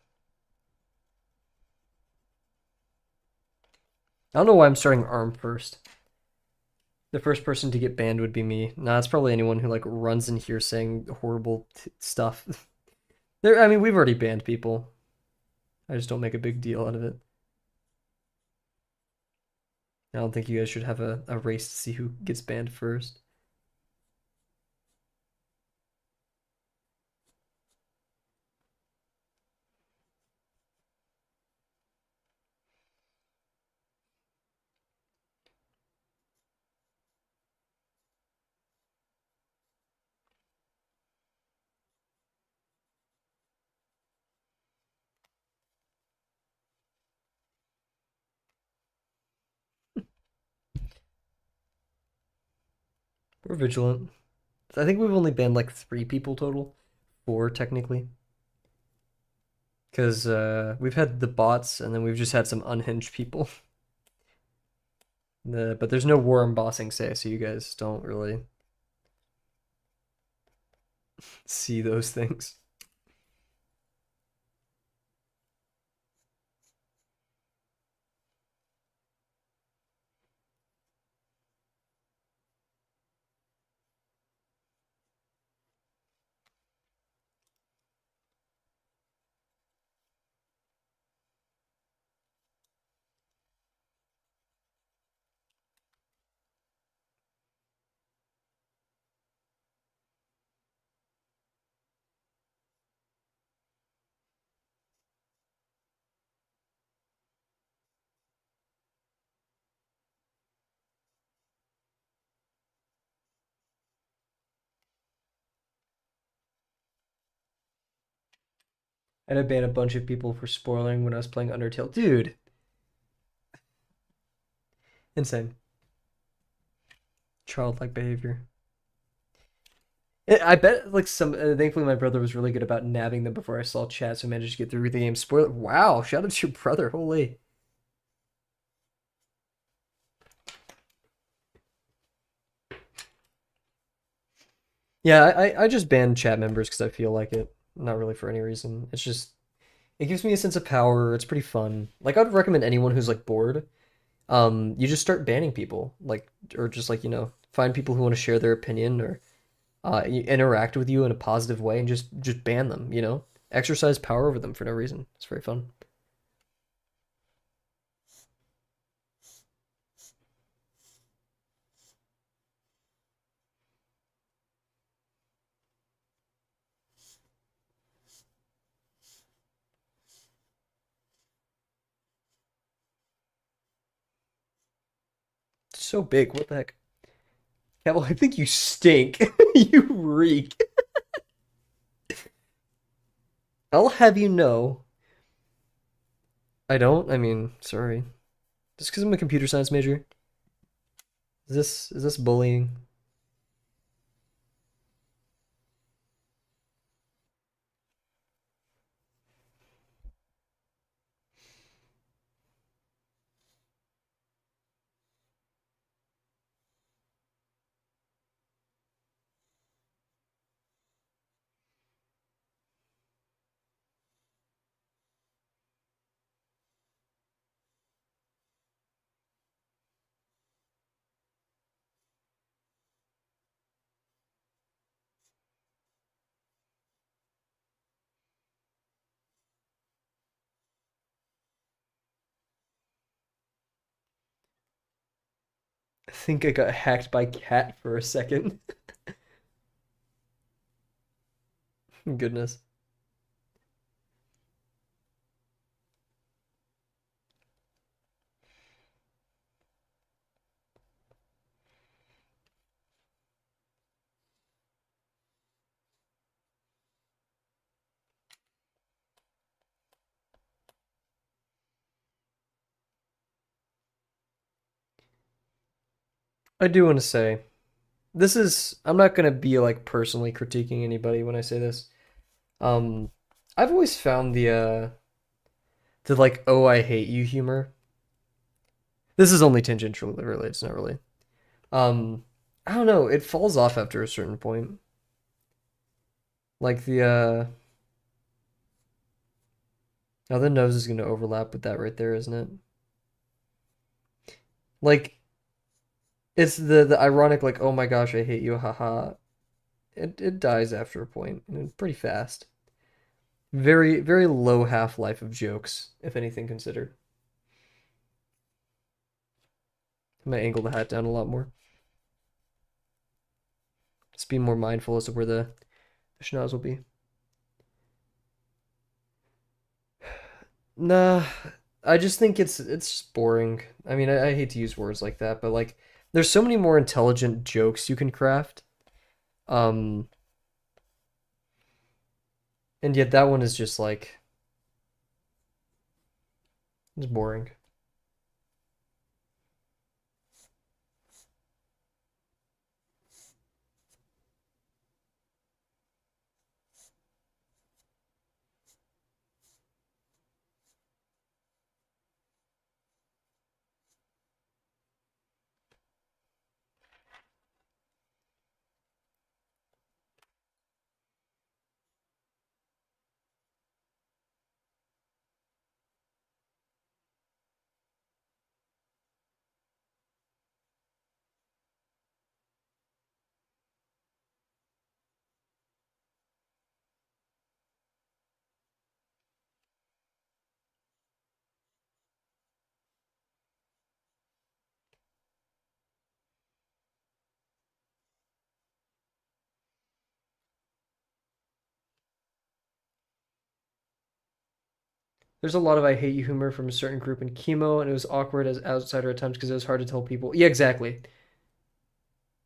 I don't know why I'm starting arm first. The first person to get banned would be me. Nah, it's probably anyone who like runs in here saying horrible stuff. There, I mean, we've already banned people. I just don't make a big deal out of it. I don't think you guys should have a race to see who gets banned first. We're vigilant. I think we've only banned like 3 people total. 4 technically. Because we've had the bots and then we've just had some unhinged people. But there's no war embossing say, so you guys don't really see those things. And I banned a bunch of people for spoiling when I was playing Undertale. Dude, insane. Childlike behavior. I bet like some. Thankfully, my brother was really good about nabbing them before I saw chat, so I managed to get through the game. Spoiler! Wow! Shout out to your brother. Holy! Yeah, I just ban chat members because I feel like it. Not really for any reason. It's just it gives me a sense of power. It's pretty fun. Like I'd recommend anyone who's like bored. You just start banning people, like or just like find people who want to share their opinion or interact with you in a positive way, and just ban them. Exercise power over them for no reason. It's very fun. It's so big. What the heck? Kavel, I think you stink. You reek. I'll have you know. I don't. I mean, sorry. Just because I'm a computer science major. Is this bullying? I think I got hacked by cat for a second. Goodness. I do want to say this is I'm not gonna be like personally critiquing anybody when I say this. Um, I've always found the like oh I hate you humor. This is only tangentially related. It's not really. Um, I don't know. It falls off after a certain point. Like now the nose is gonna overlap with that right there, isn't it? Like it's the ironic like oh my gosh I hate you haha. It dies after a point and pretty fast. Very very low half-life of jokes, if anything considered. I might angle the hat down a lot more. Just be more mindful as to where the schnoz will be. Nah, I just think it's just boring. I mean, I hate to use words like that, but like there's so many more intelligent jokes you can craft. Um, and yet that one is just like it's boring. There's a lot of I hate you humor from a certain group in chemo, and it was awkward as outsider at times because it was hard to tell people. Yeah, exactly.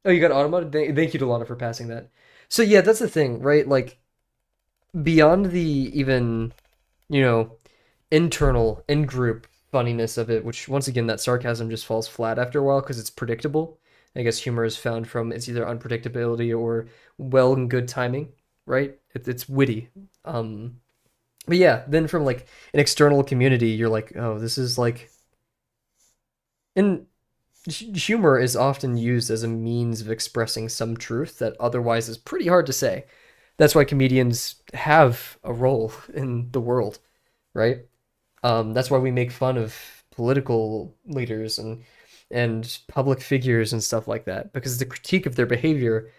Oh, you got automated? Thank you to Lana for passing that. So yeah, that's the thing, right? Like beyond the even, you know, internal in-group funniness of it, which once again that sarcasm just falls flat after a while because it's predictable. I guess humor is found from its either unpredictability or well and good timing, right? It's witty. But yeah, then from like an external community, you're like, oh, this is like, and Humor is often used as a means of expressing some truth that otherwise is pretty hard to say. That's why comedians have a role in the world, right? That's why we make fun of political leaders and public figures and stuff like that because the critique of their behavior,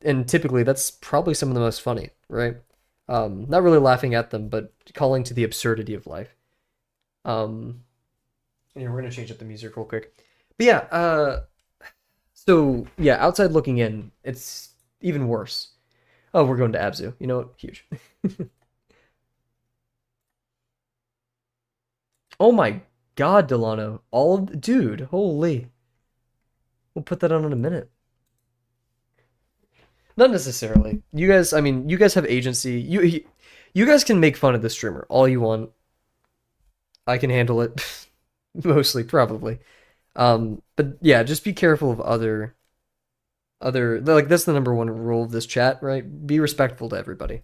and typically that's probably some of the most funny, right? Not really laughing at them, but calling to the absurdity of life. Um, yeah, we're gonna change up the music real quick. But yeah, so yeah, outside looking in, it's even worse. Oh, we're going to Abzu. You know what? Huge. Oh my God, Delano. Dude, holy. We'll put that on in a minute. Not necessarily. You guys, I mean, you guys have agency. You guys can make fun of the streamer all you want. I can handle it. Mostly, probably. But yeah, just be careful of other like that's the number one rule of this chat, right? Be respectful to everybody.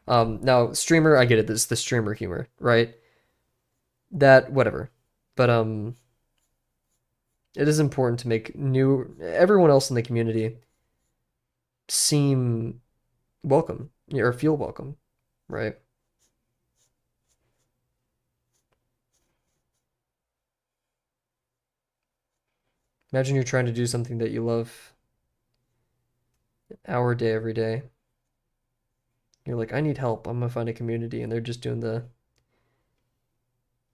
Now streamer, I get it. This is the streamer humor, right? That whatever. But it is important to make new everyone else in the community seem welcome or feel welcome, right? Imagine you're trying to do something that you love an hour a day every day. You're like, I need help. I'm gonna find a community, and they're just doing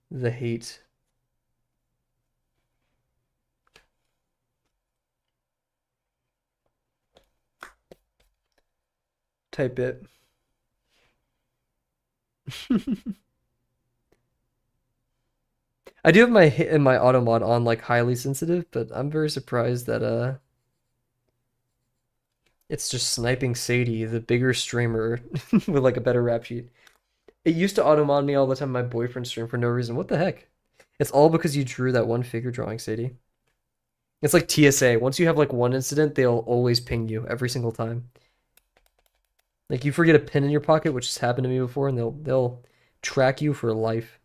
the hate type bit. I do have my hit and my auto mod on like highly sensitive, but I'm very surprised that it's just sniping Sadie, the bigger streamer with like a better rap sheet. It used to auto mod me all the time my boyfriend stream for no reason. What the heck? It's all because you drew that one figure drawing, Sadie. It's like TSA. Once you have like one incident, they'll always ping you every single time. Like you forget a pin in your pocket, which has happened to me before, and they'll track you for life.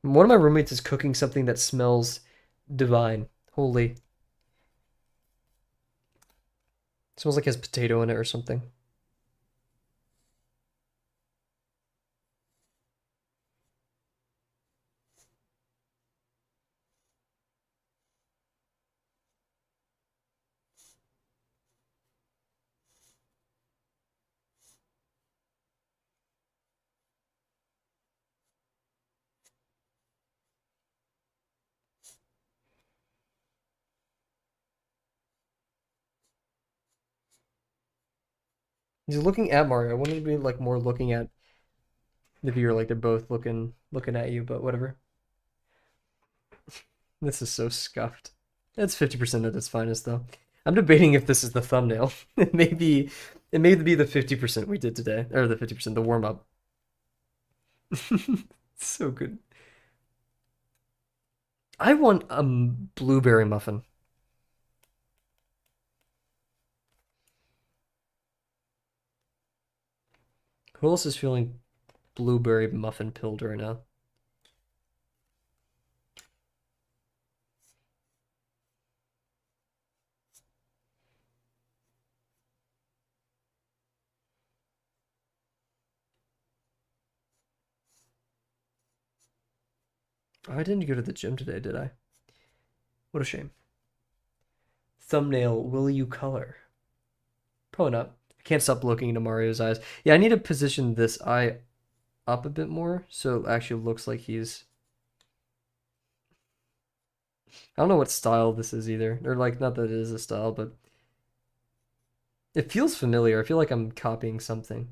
One of my roommates is cooking something that smells divine. Holy. It smells like it has potato in it or something. He's looking at Mario. I wanted to be like more looking at the viewer, like they're both looking at you, but whatever. This is so scuffed. That's 50% at its finest, though. I'm debating if this is the thumbnail. It may be the 50% we did today, or the 50%, the warm up. So good. I want a blueberry muffin. Who else is feeling blueberry muffin pilled right now? Oh, I didn't go to the gym today, did I? What a shame. Thumbnail, will you color? Probably not. I can't stop looking into Mario's eyes. Yeah, I need to position this eye up a bit more so it actually looks like he's. I don't know what style this is either. Or, like, not that it is a style, but it feels familiar. I feel like I'm copying something.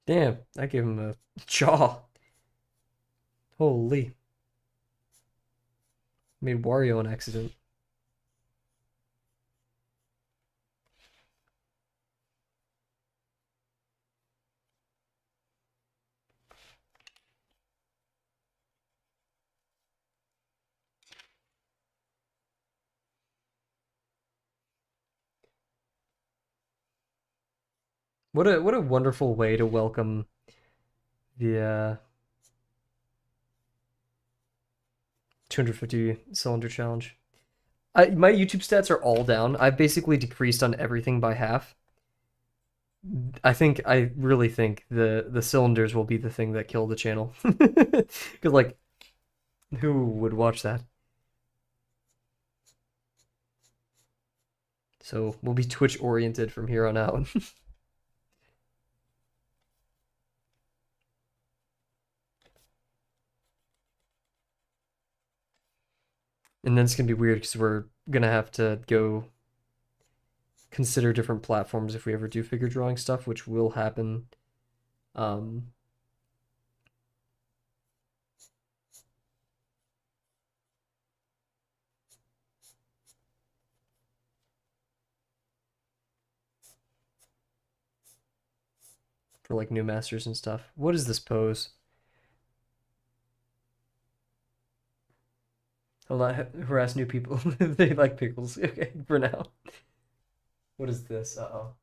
Damn, I gave him a jaw. Holy. Made Wario an accident. What a wonderful way to welcome the 250 cylinder challenge. My YouTube stats are all down. I've basically decreased on everything by half. I really think the cylinders will be the thing that kill the channel. Because like, who would watch that? So we'll be Twitch oriented from here on out. And then it's gonna be weird because we're gonna have to go consider different platforms if we ever do figure drawing stuff, which will happen. Um, for like new masters and stuff. What is this pose? I'll not harass new people if they like pickles. Okay, for now. What is this? Uh-oh.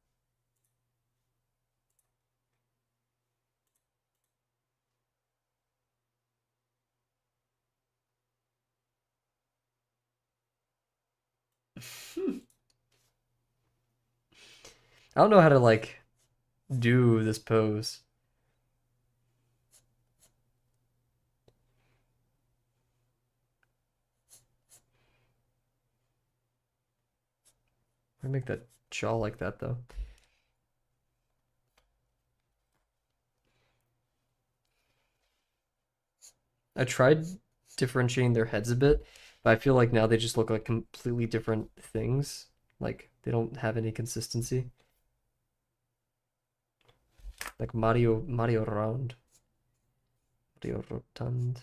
I don't know how to like do this pose. I make that jaw like that though. I tried differentiating their heads a bit, but I feel like now they just look like completely different things. Like they don't have any consistency. Like Mario round, Mario rotund,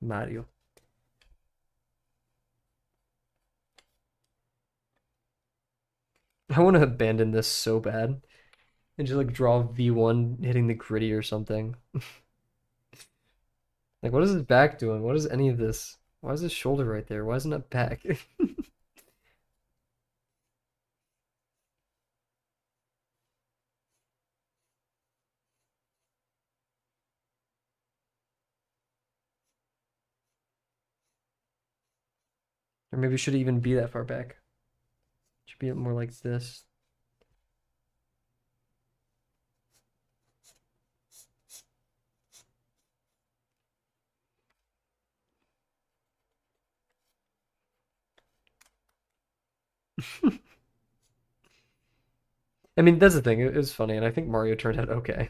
Mario. I want to abandon this so bad and just like draw V1 hitting the gritty or something. Like what is his back doing? What is any of this? Why is his shoulder right there? Why isn't it back? Or maybe it should even be that far back. Should be more like this. I mean, that's the thing. It was funny, and I think Mario turned out okay.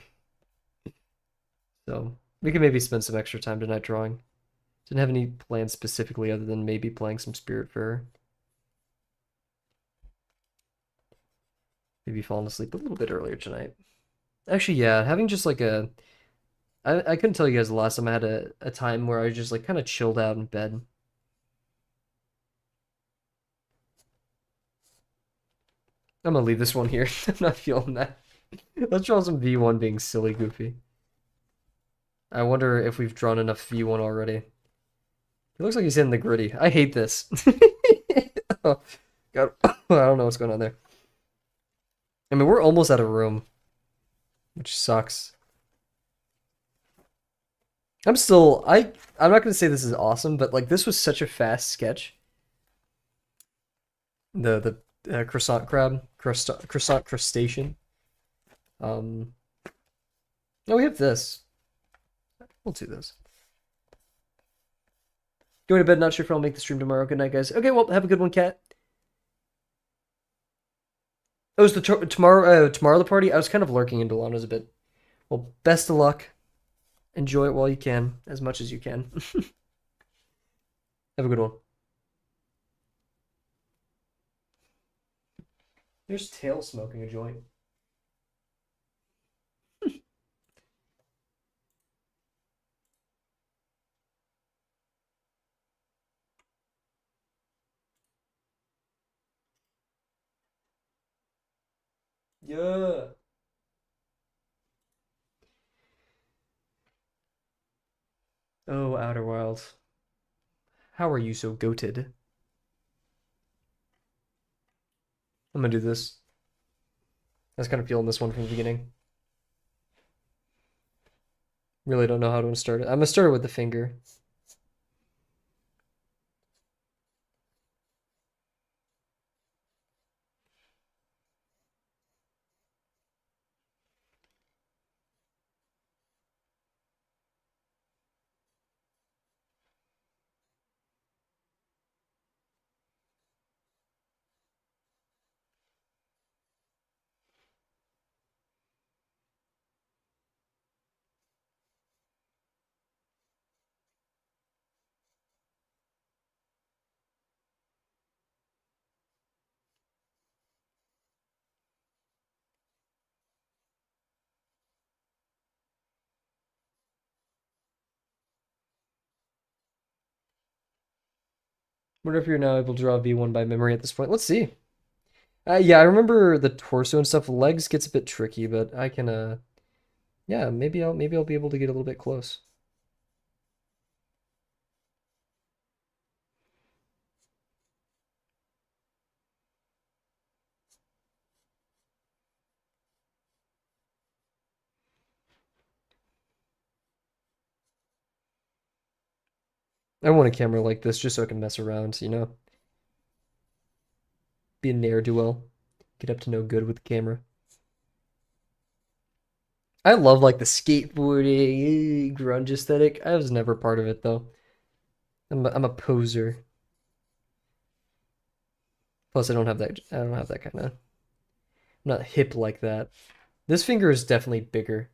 So we could maybe spend some extra time tonight drawing. Didn't have any plans specifically other than maybe playing some Spiritfarer. Maybe falling asleep a little bit earlier tonight. Actually, yeah, having just like I couldn't tell you guys the last time I had a time where I just like kind of chilled out in bed. I'm gonna leave this one here. I'm not feeling that. Let's draw some V1 being silly goofy. I wonder if we've drawn enough V1 already. It looks like he's in the gritty. I hate this. Oh, God. I don't know what's going on there. I mean, we're almost out of room, which sucks. I'm not gonna say this is awesome, but like this was such a fast sketch. The croissant crab, croissant crustacean. Um, oh, we have this. We'll do this. Going to bed, not sure if I'll make the stream tomorrow. Good night, guys. Okay, well, have a good one, Cat. Oh, it's the tomorrow the party. I was kind of lurking into Lana's a bit. Well, best of luck. Enjoy it while you can, as much as you can. Have a good one. There's Tail smoking a joint. Yeah. Oh, Outer Wilds. How are you so goated? I'm gonna do this. I was kind of feeling this one from the beginning. Really don't know how to start it. I'm gonna start it with the finger. Wonder if you're now able to draw V1 by memory at this point. Let's see. Yeah, I remember the torso and stuff. Legs gets a bit tricky, but I can yeah, maybe I'll be able to get a little bit close. I want a camera like this just so I can mess around, you know? Be a ne'er-do-well. Get up to no good with the camera. I love like the skateboarding, grunge aesthetic. I was never part of it though. I'm a poser. Plus, I don't have that kind of. I'm not hip like that. This finger is definitely bigger.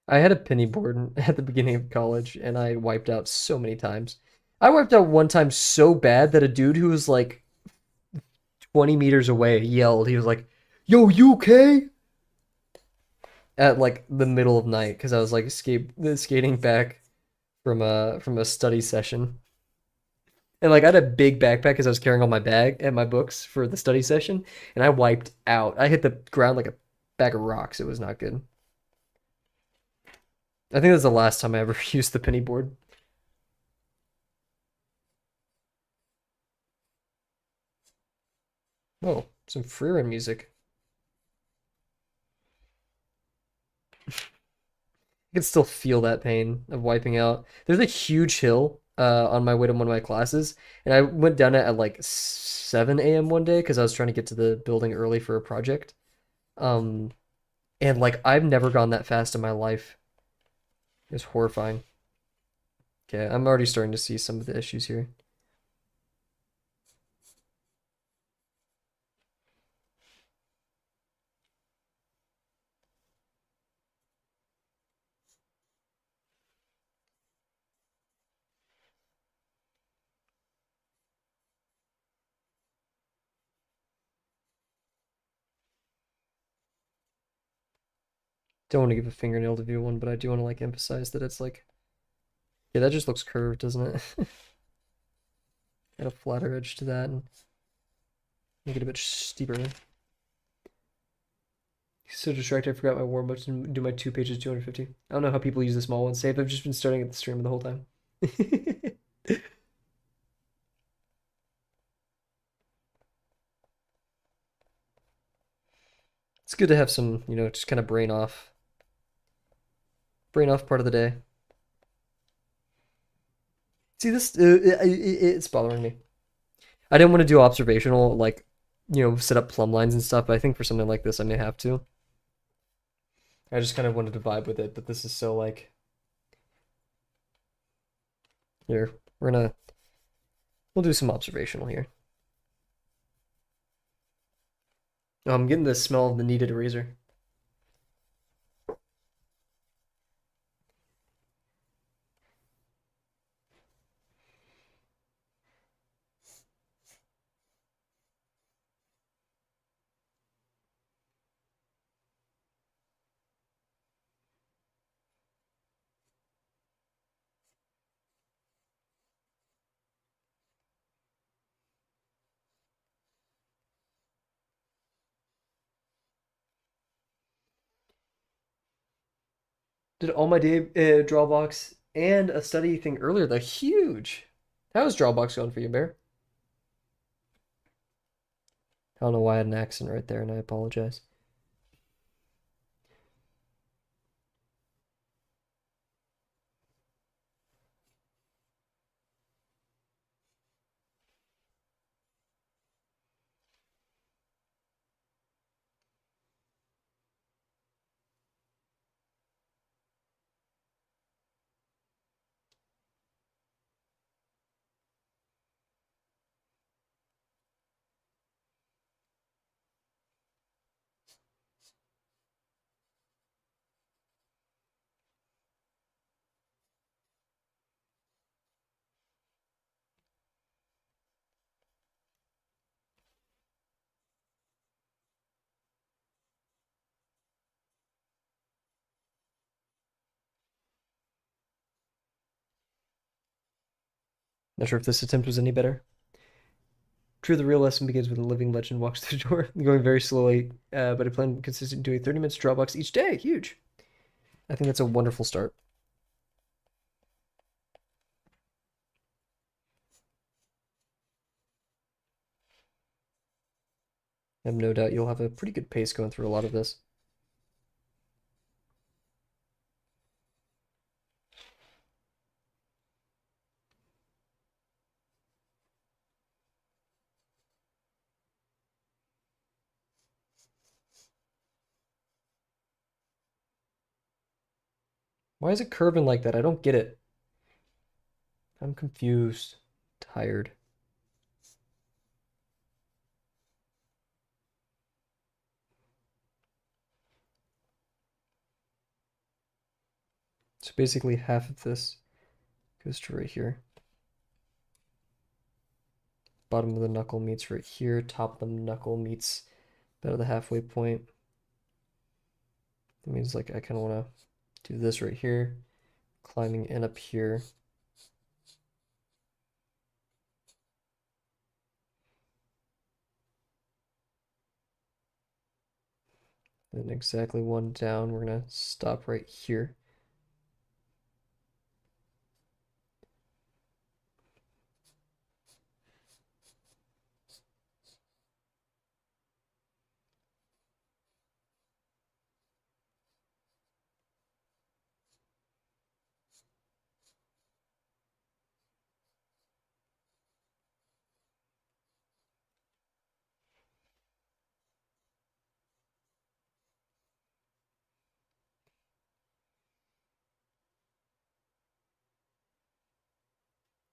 I had a penny board at the beginning of college, and I wiped out so many times. I wiped out one time so bad that a dude who was like 20 meters away yelled. He was like, "Yo, you okay?" At like the middle of night because I was like skating back from a study session. And like I had a big backpack because I was carrying all my bag and my books for the study session, and I wiped out. I hit the ground like a bag of rocks. It was not good. I think that's the last time I ever used the penny board. Oh, some Freerun music. I can still feel that pain of wiping out. There's a huge hill on my way to one of my classes, and I went down it at like 7 a.m. one day because I was trying to get to the building early for a project. Um, and like I've never gone that fast in my life. It's horrifying. Okay, I'm already starting to see some of the issues here. Don't want to give a fingernail to view one, but I do want to like emphasize that it's like, yeah, that just looks curved, doesn't it? Add a flatter edge to that and make it a bit steeper. So distracted, I forgot my warm up to do my 2 pages 250. I don't know how people use the small ones. Save. I've just been starting at the stream the whole time. It's good to have some, you know, just kind of brain off part of the day. See this? It's bothering me. I didn't want to do observational, like, you know, set up plumb lines and stuff. But I think for something like this, I may have to. I just kind of wanted to vibe with it, but this is so like, here, we'll do some observational here. Oh, I'm getting the smell of the kneaded eraser. Did all my day Drawbox and a study thing earlier. They're huge. How is Drawbox going for you, Bear? I don't know why I had an accent right there, and I apologize. Not sure if this attempt was any better. True, the real lesson begins when the living legend walks through the door, going very slowly, but I plan consistent doing 30 minutes Drawbox each day. Huge. I think that's a wonderful start. I have no doubt you'll have a pretty good pace going through a lot of this. Why is it curving like that? I don't get it. I'm confused. Tired. So basically half of this goes to right here. Bottom of the knuckle meets right here. Top of the knuckle meets about the halfway point. That means like I kind of want to do this right here, climbing in up here. Then exactly one down. We're gonna stop right here.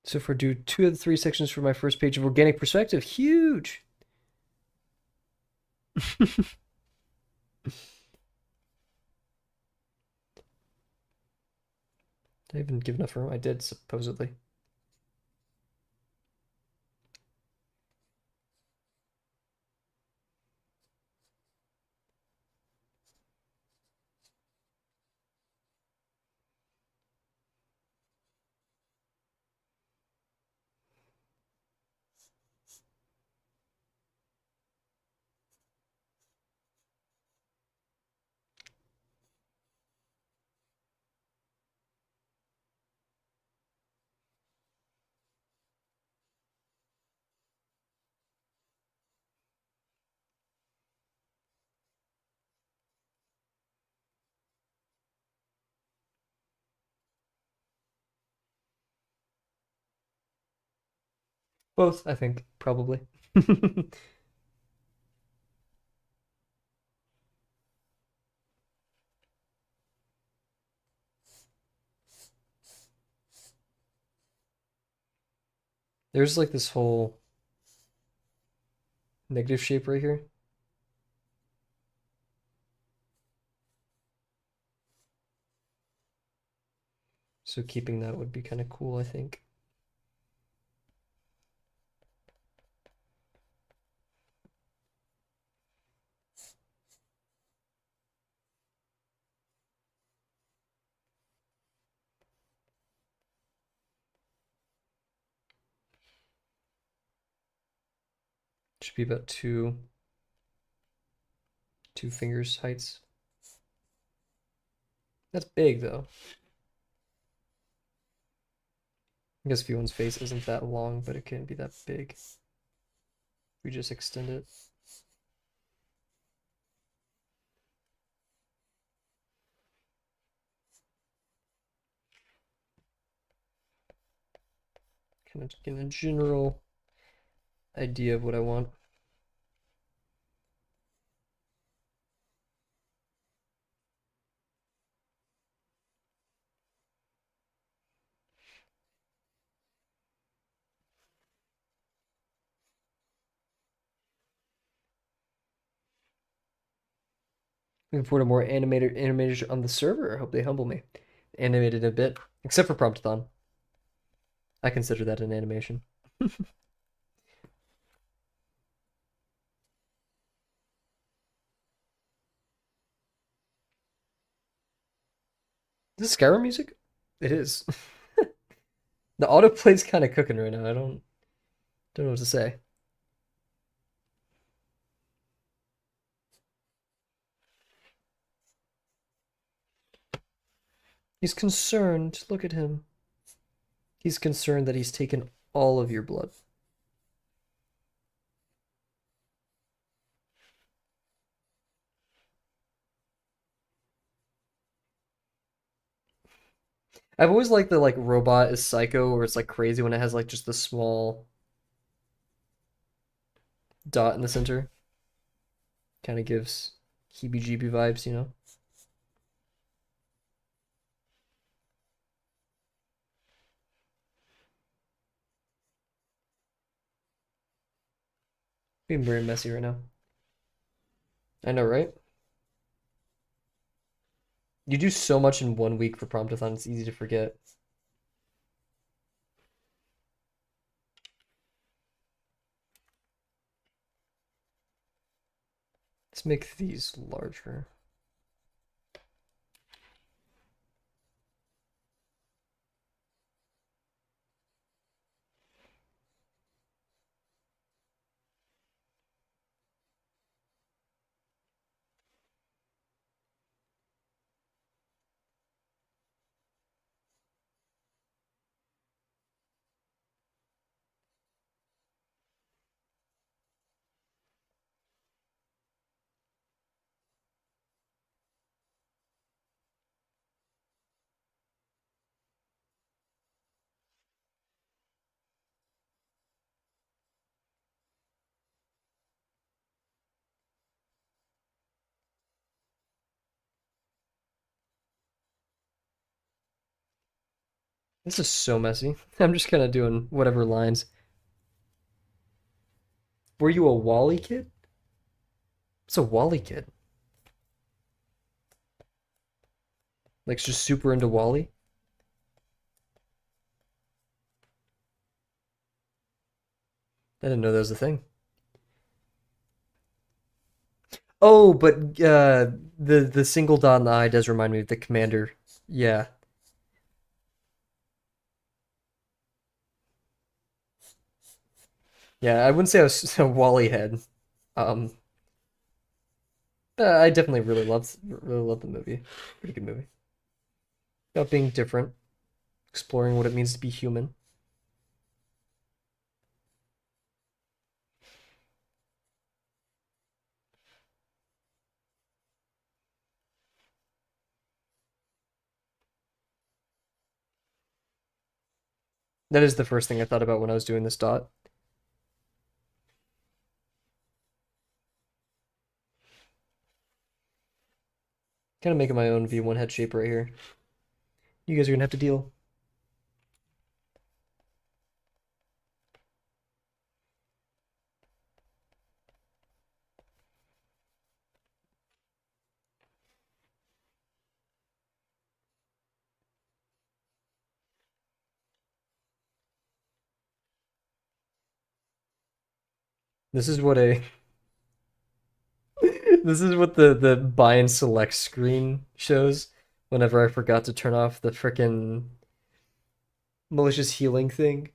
So if we do 2 of the 3 sections for my first page of organic perspective, huge. Did I even give enough room? I did, supposedly. Both, I think, probably. There's like this whole negative shape right here. So keeping that would be kind of cool, I think. Should be about two fingers heights. That's big though. I guess V1's face isn't that long, but it can be that big. We just extend it. Kind of get a general idea of what I want. Looking forward to more animators on the server. I hope they humble me. Animated a bit, except for Promptathon. I consider that an animation. Is this Skyrim music? It is. The autoplay's kind of cooking right now. I don't know what to say. He's concerned. Look at him. He's concerned that he's taken all of your blood. I've always liked the like robot is psycho, where it's like crazy when it has like just the small dot in the center. Kind of gives heebie-jeebie vibes, you know? Being very messy right now. I know, right? You do so much in 1 week for Promptathon, it's easy to forget. Let's make these larger. This is so messy. I'm just kind of doing whatever lines. Were you a Wally kid? It's a Wally kid. Like just super into Wally. I didn't know that was a thing. Oh, but the single dot in the eye does remind me of the commander. Yeah. Yeah, I wouldn't say I was a Wally head. Um, I definitely really loved the movie. Pretty good movie. About being different, exploring what it means to be human. That is the first thing I thought about when I was doing this dot. Kind of making my own V1 head shape right here. You guys are gonna have to deal. This is what a this is what the buy and select screen shows whenever I forgot to turn off the frickin' malicious healing thing.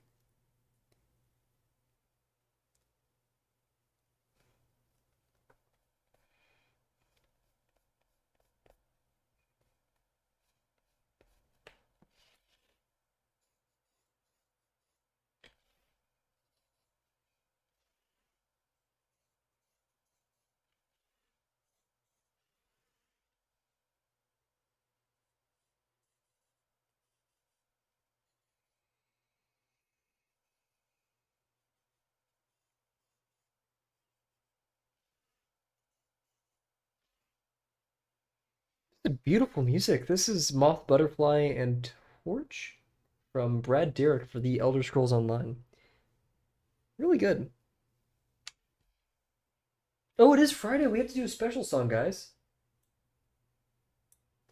Beautiful music. This is Moth, Butterfly, and Torch from Brad Derrick for the Elder Scrolls Online. Really good. Oh, it is Friday. We have to do a special song, guys.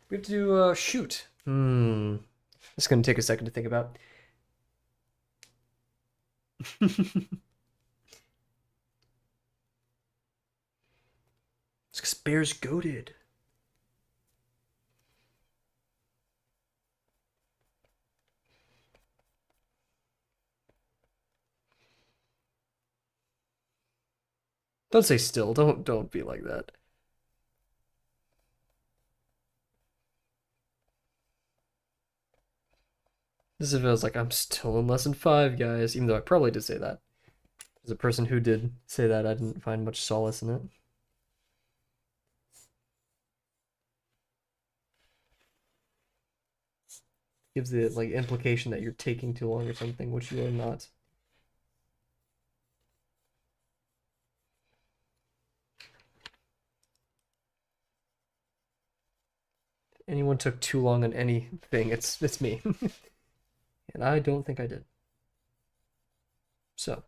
We have to do Shoot. It's gonna take a second to think about. It's 'cause Bear's goaded. Don't say still. Don't be like that. This is feels like I'm still in lesson 5, guys. Even though I probably did say that. As a person who did say that, I didn't find much solace in it. Gives the like implication that you're taking too long or something, which you are not. If anyone took too long on anything, it's me. And I don't think I did. So,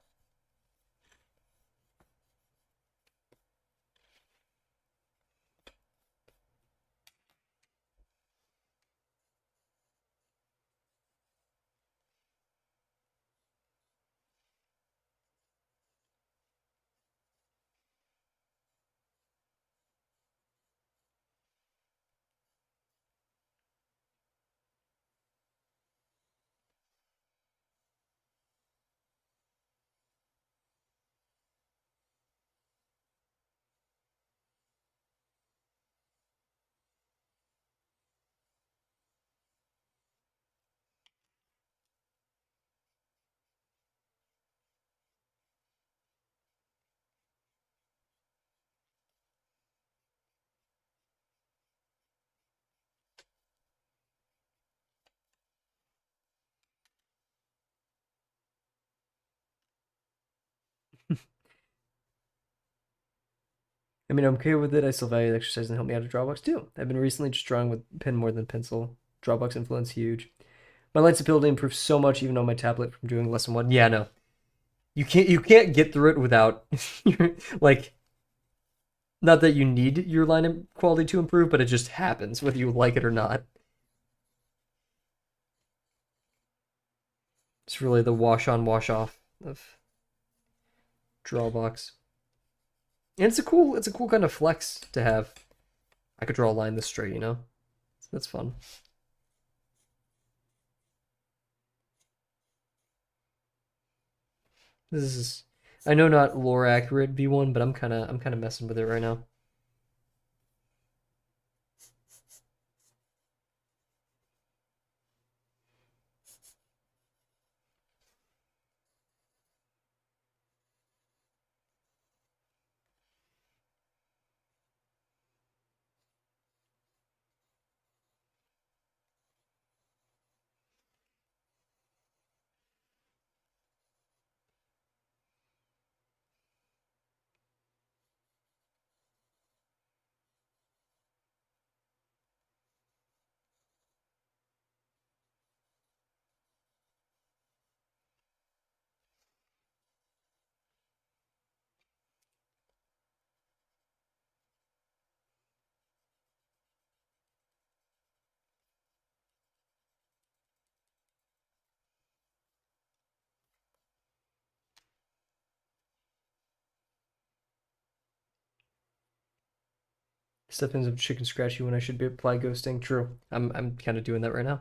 I mean, I'm okay with it. I still value the exercise and help me out of Drawbox too. I've been recently just drawing with pen more than pencil. Drawbox influence huge. My light's ability improved so much even on my tablet from doing lesson 1. Yeah, no. You can't get through it without like not that you need your line quality to improve, but it just happens whether you like it or not. It's really the wash on, wash off of Drawbox. And it's a cool kind of flex to have. I could draw a line this straight, you know? That's fun. This is I know not lore accurate V1, but I'm kinda messing with it right now. Stuff ends up chicken scratchy when I should be apply ghosting. True. I'm kind of doing that right now.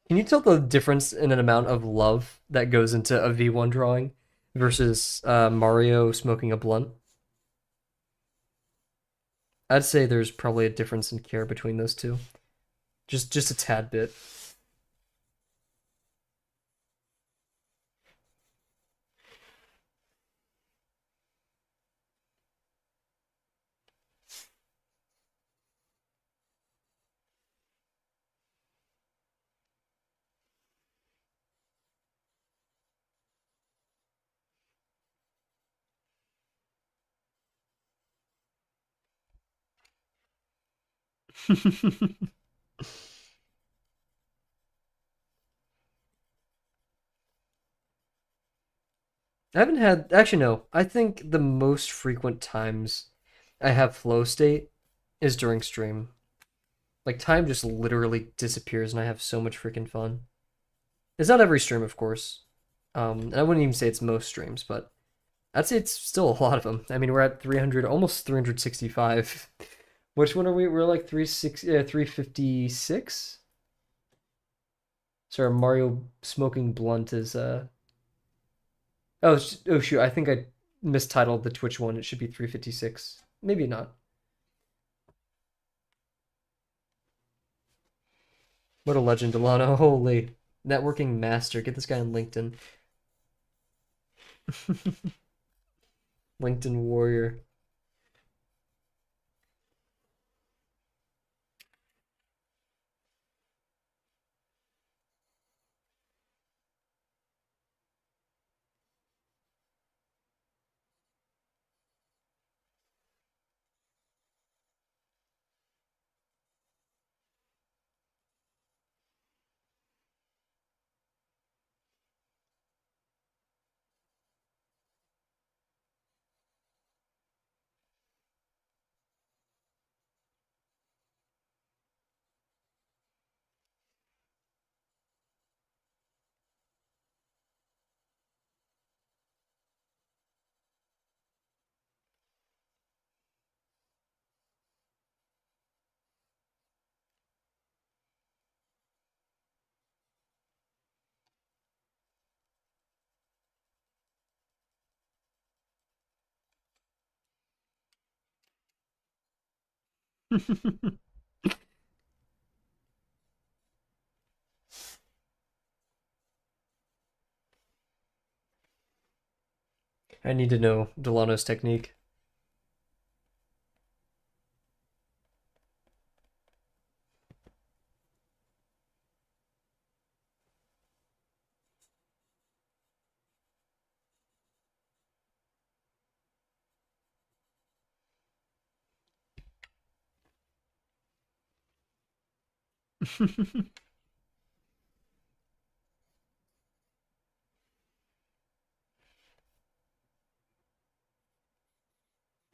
Can you tell the difference in an amount of love that goes into a V1 drawing versus Mario smoking a blunt? I'd say there's probably a difference in care between those two. Just a tad bit. I haven't had, actually, no. I think the most frequent times I have flow state is during stream. Like, time just literally disappears and I have so much freaking fun. It's not every stream, of course. And I wouldn't even say it's most streams, but I'd say it's still a lot of them. I mean, we're at 300, almost 365. Which one are we? We're like 356? Sorry, Mario smoking blunt is oh shoot, I think I mistitled the Twitch one. It should be 356. Maybe not. What a legend, Delano. Holy. Networking master. Get this guy on LinkedIn. LinkedIn warrior. I need to know Delano's technique.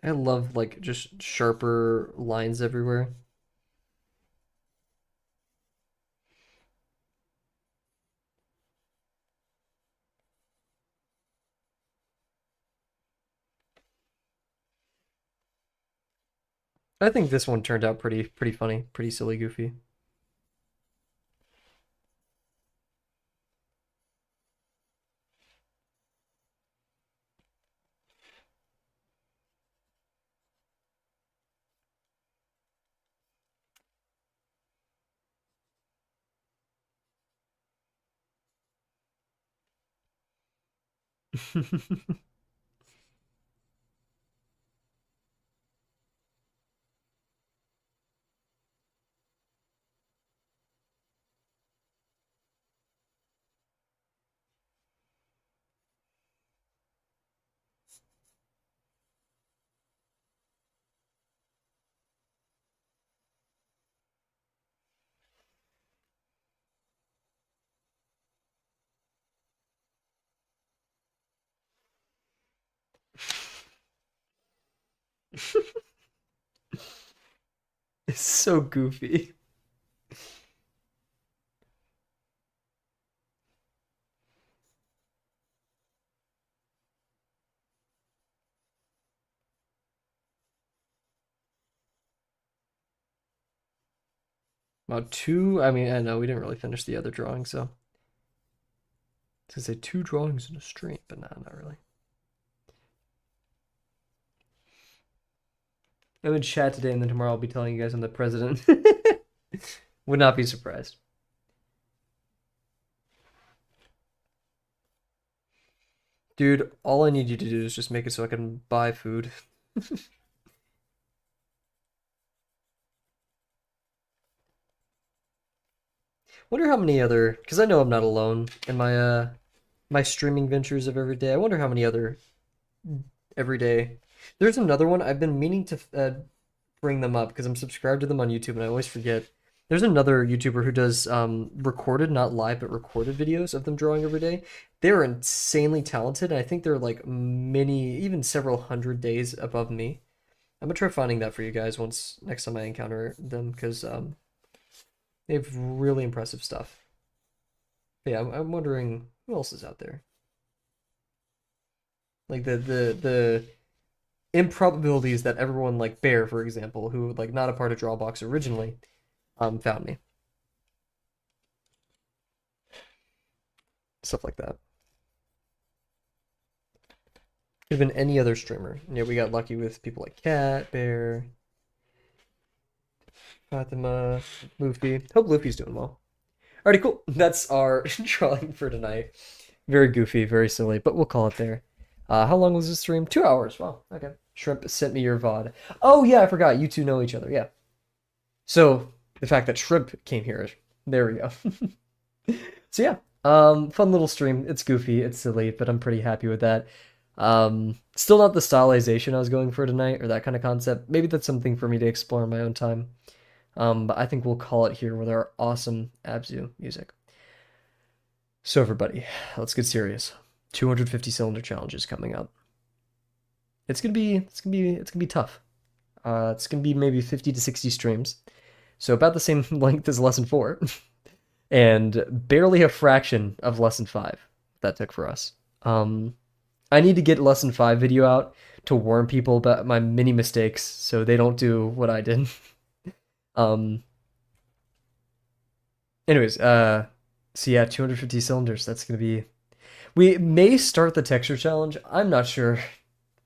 I love like just sharper lines everywhere. I think this one turned out pretty funny, pretty silly goofy. It's so goofy. About two, I mean, I know we didn't really finish the other drawing, so I was gonna say two drawings in a stream, but nah, not really. I'm in chat today, and then tomorrow I'll be telling you guys I'm the president. Would not be surprised. Dude, all I need you to do is just make it so I can buy food. Wonder how many other, because I know I'm not alone in my streaming ventures of every day. I wonder how many other every day. There's another one I've been meaning to bring them up because I'm subscribed to them on YouTube and I always forget. There's another YouTuber who does recorded, not live, but recorded videos of them drawing every day. They're insanely talented, and I think they're like many, even several hundred days above me. I'm gonna try finding that for you guys once next time I encounter them because they have really impressive stuff. But yeah, I'm wondering who else is out there. Like the improbabilities that everyone like Bear, for example, who like not a part of Drawbox originally, found me. Stuff like that. Could have been any other streamer. Yeah, we got lucky with people like Cat, Bear, Fatima, Luffy. Hope Luffy's doing well. Alrighty, cool. That's our drawing for tonight. Very goofy, very silly, but we'll call it there. How long was this stream? 2 hours. Wow. Okay. Shrimp sent me your VOD. Oh yeah, I forgot. You two know each other. Yeah. So the fact that Shrimp came here, there we go. So yeah, fun little stream. It's goofy, it's silly, but I'm pretty happy with that. Still not the stylization I was going for tonight, or that kind of concept. Maybe that's something for me to explore in my own time. But I think we'll call it here with our awesome Abzu music. So everybody, let's get serious. 250 cylinder challenges coming up. It's gonna be tough. It's gonna be maybe 50 to 60 streams, so about the same length as lesson 4, and barely a fraction of lesson 5 that took for us. I need to get lesson 5 video out to warn people about my mini mistakes so they don't do what I did. Anyways, so yeah, 250 cylinders. That's gonna be. We may start the texture challenge. I'm not sure.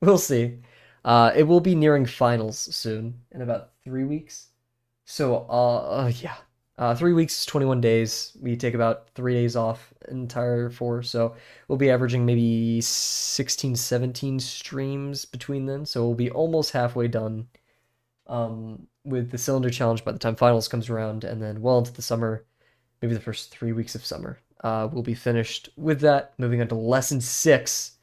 We'll see. It will be nearing finals soon, in about 3 weeks. So, yeah. 3 weeks is 21 days. We take about 3 days off, entire 4. So we'll be averaging maybe 16, 17 streams between then. So we'll be almost halfway done with the cylinder challenge by the time finals comes around. And then well into the summer, maybe the first 3 weeks of summer, we'll be finished with that, moving on to lesson 6.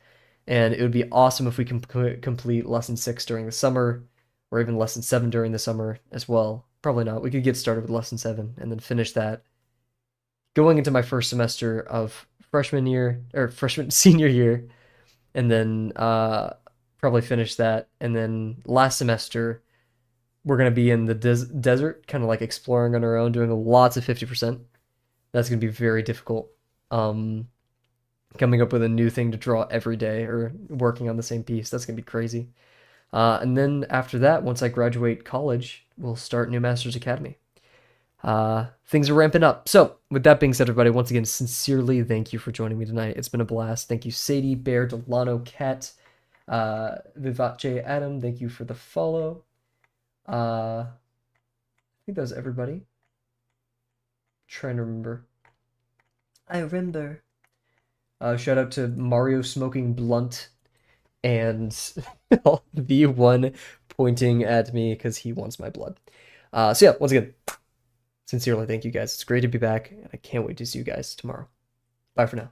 And it would be awesome if we can complete lesson 6 during the summer, or even lesson 7 during the summer as well. Probably not. We could get started with lesson 7 and then finish that. Going into my first semester of senior year, and then probably finish that. And then last semester, we're going to be in the desert, kind of like exploring on our own, doing lots of 50%. That's going to be very difficult. Coming up with a new thing to draw every day or working on the same piece. That's going to be crazy. And then after that, once I graduate college, we'll start New Masters Academy. Things are ramping up. So with that being said, everybody, once again, sincerely, thank you for joining me tonight. It's been a blast. Thank you, Sadie, Bear, Delano, Kat, Vivat J, Adam. Thank you for the follow. I think that was everybody. Trying to remember. I remember. Shout out to Mario Smoking Blunt and V1 pointing at me because he wants my blood. So yeah, once again, sincerely, thank you guys. It's great to be back, and I can't wait to see you guys tomorrow. Bye for now.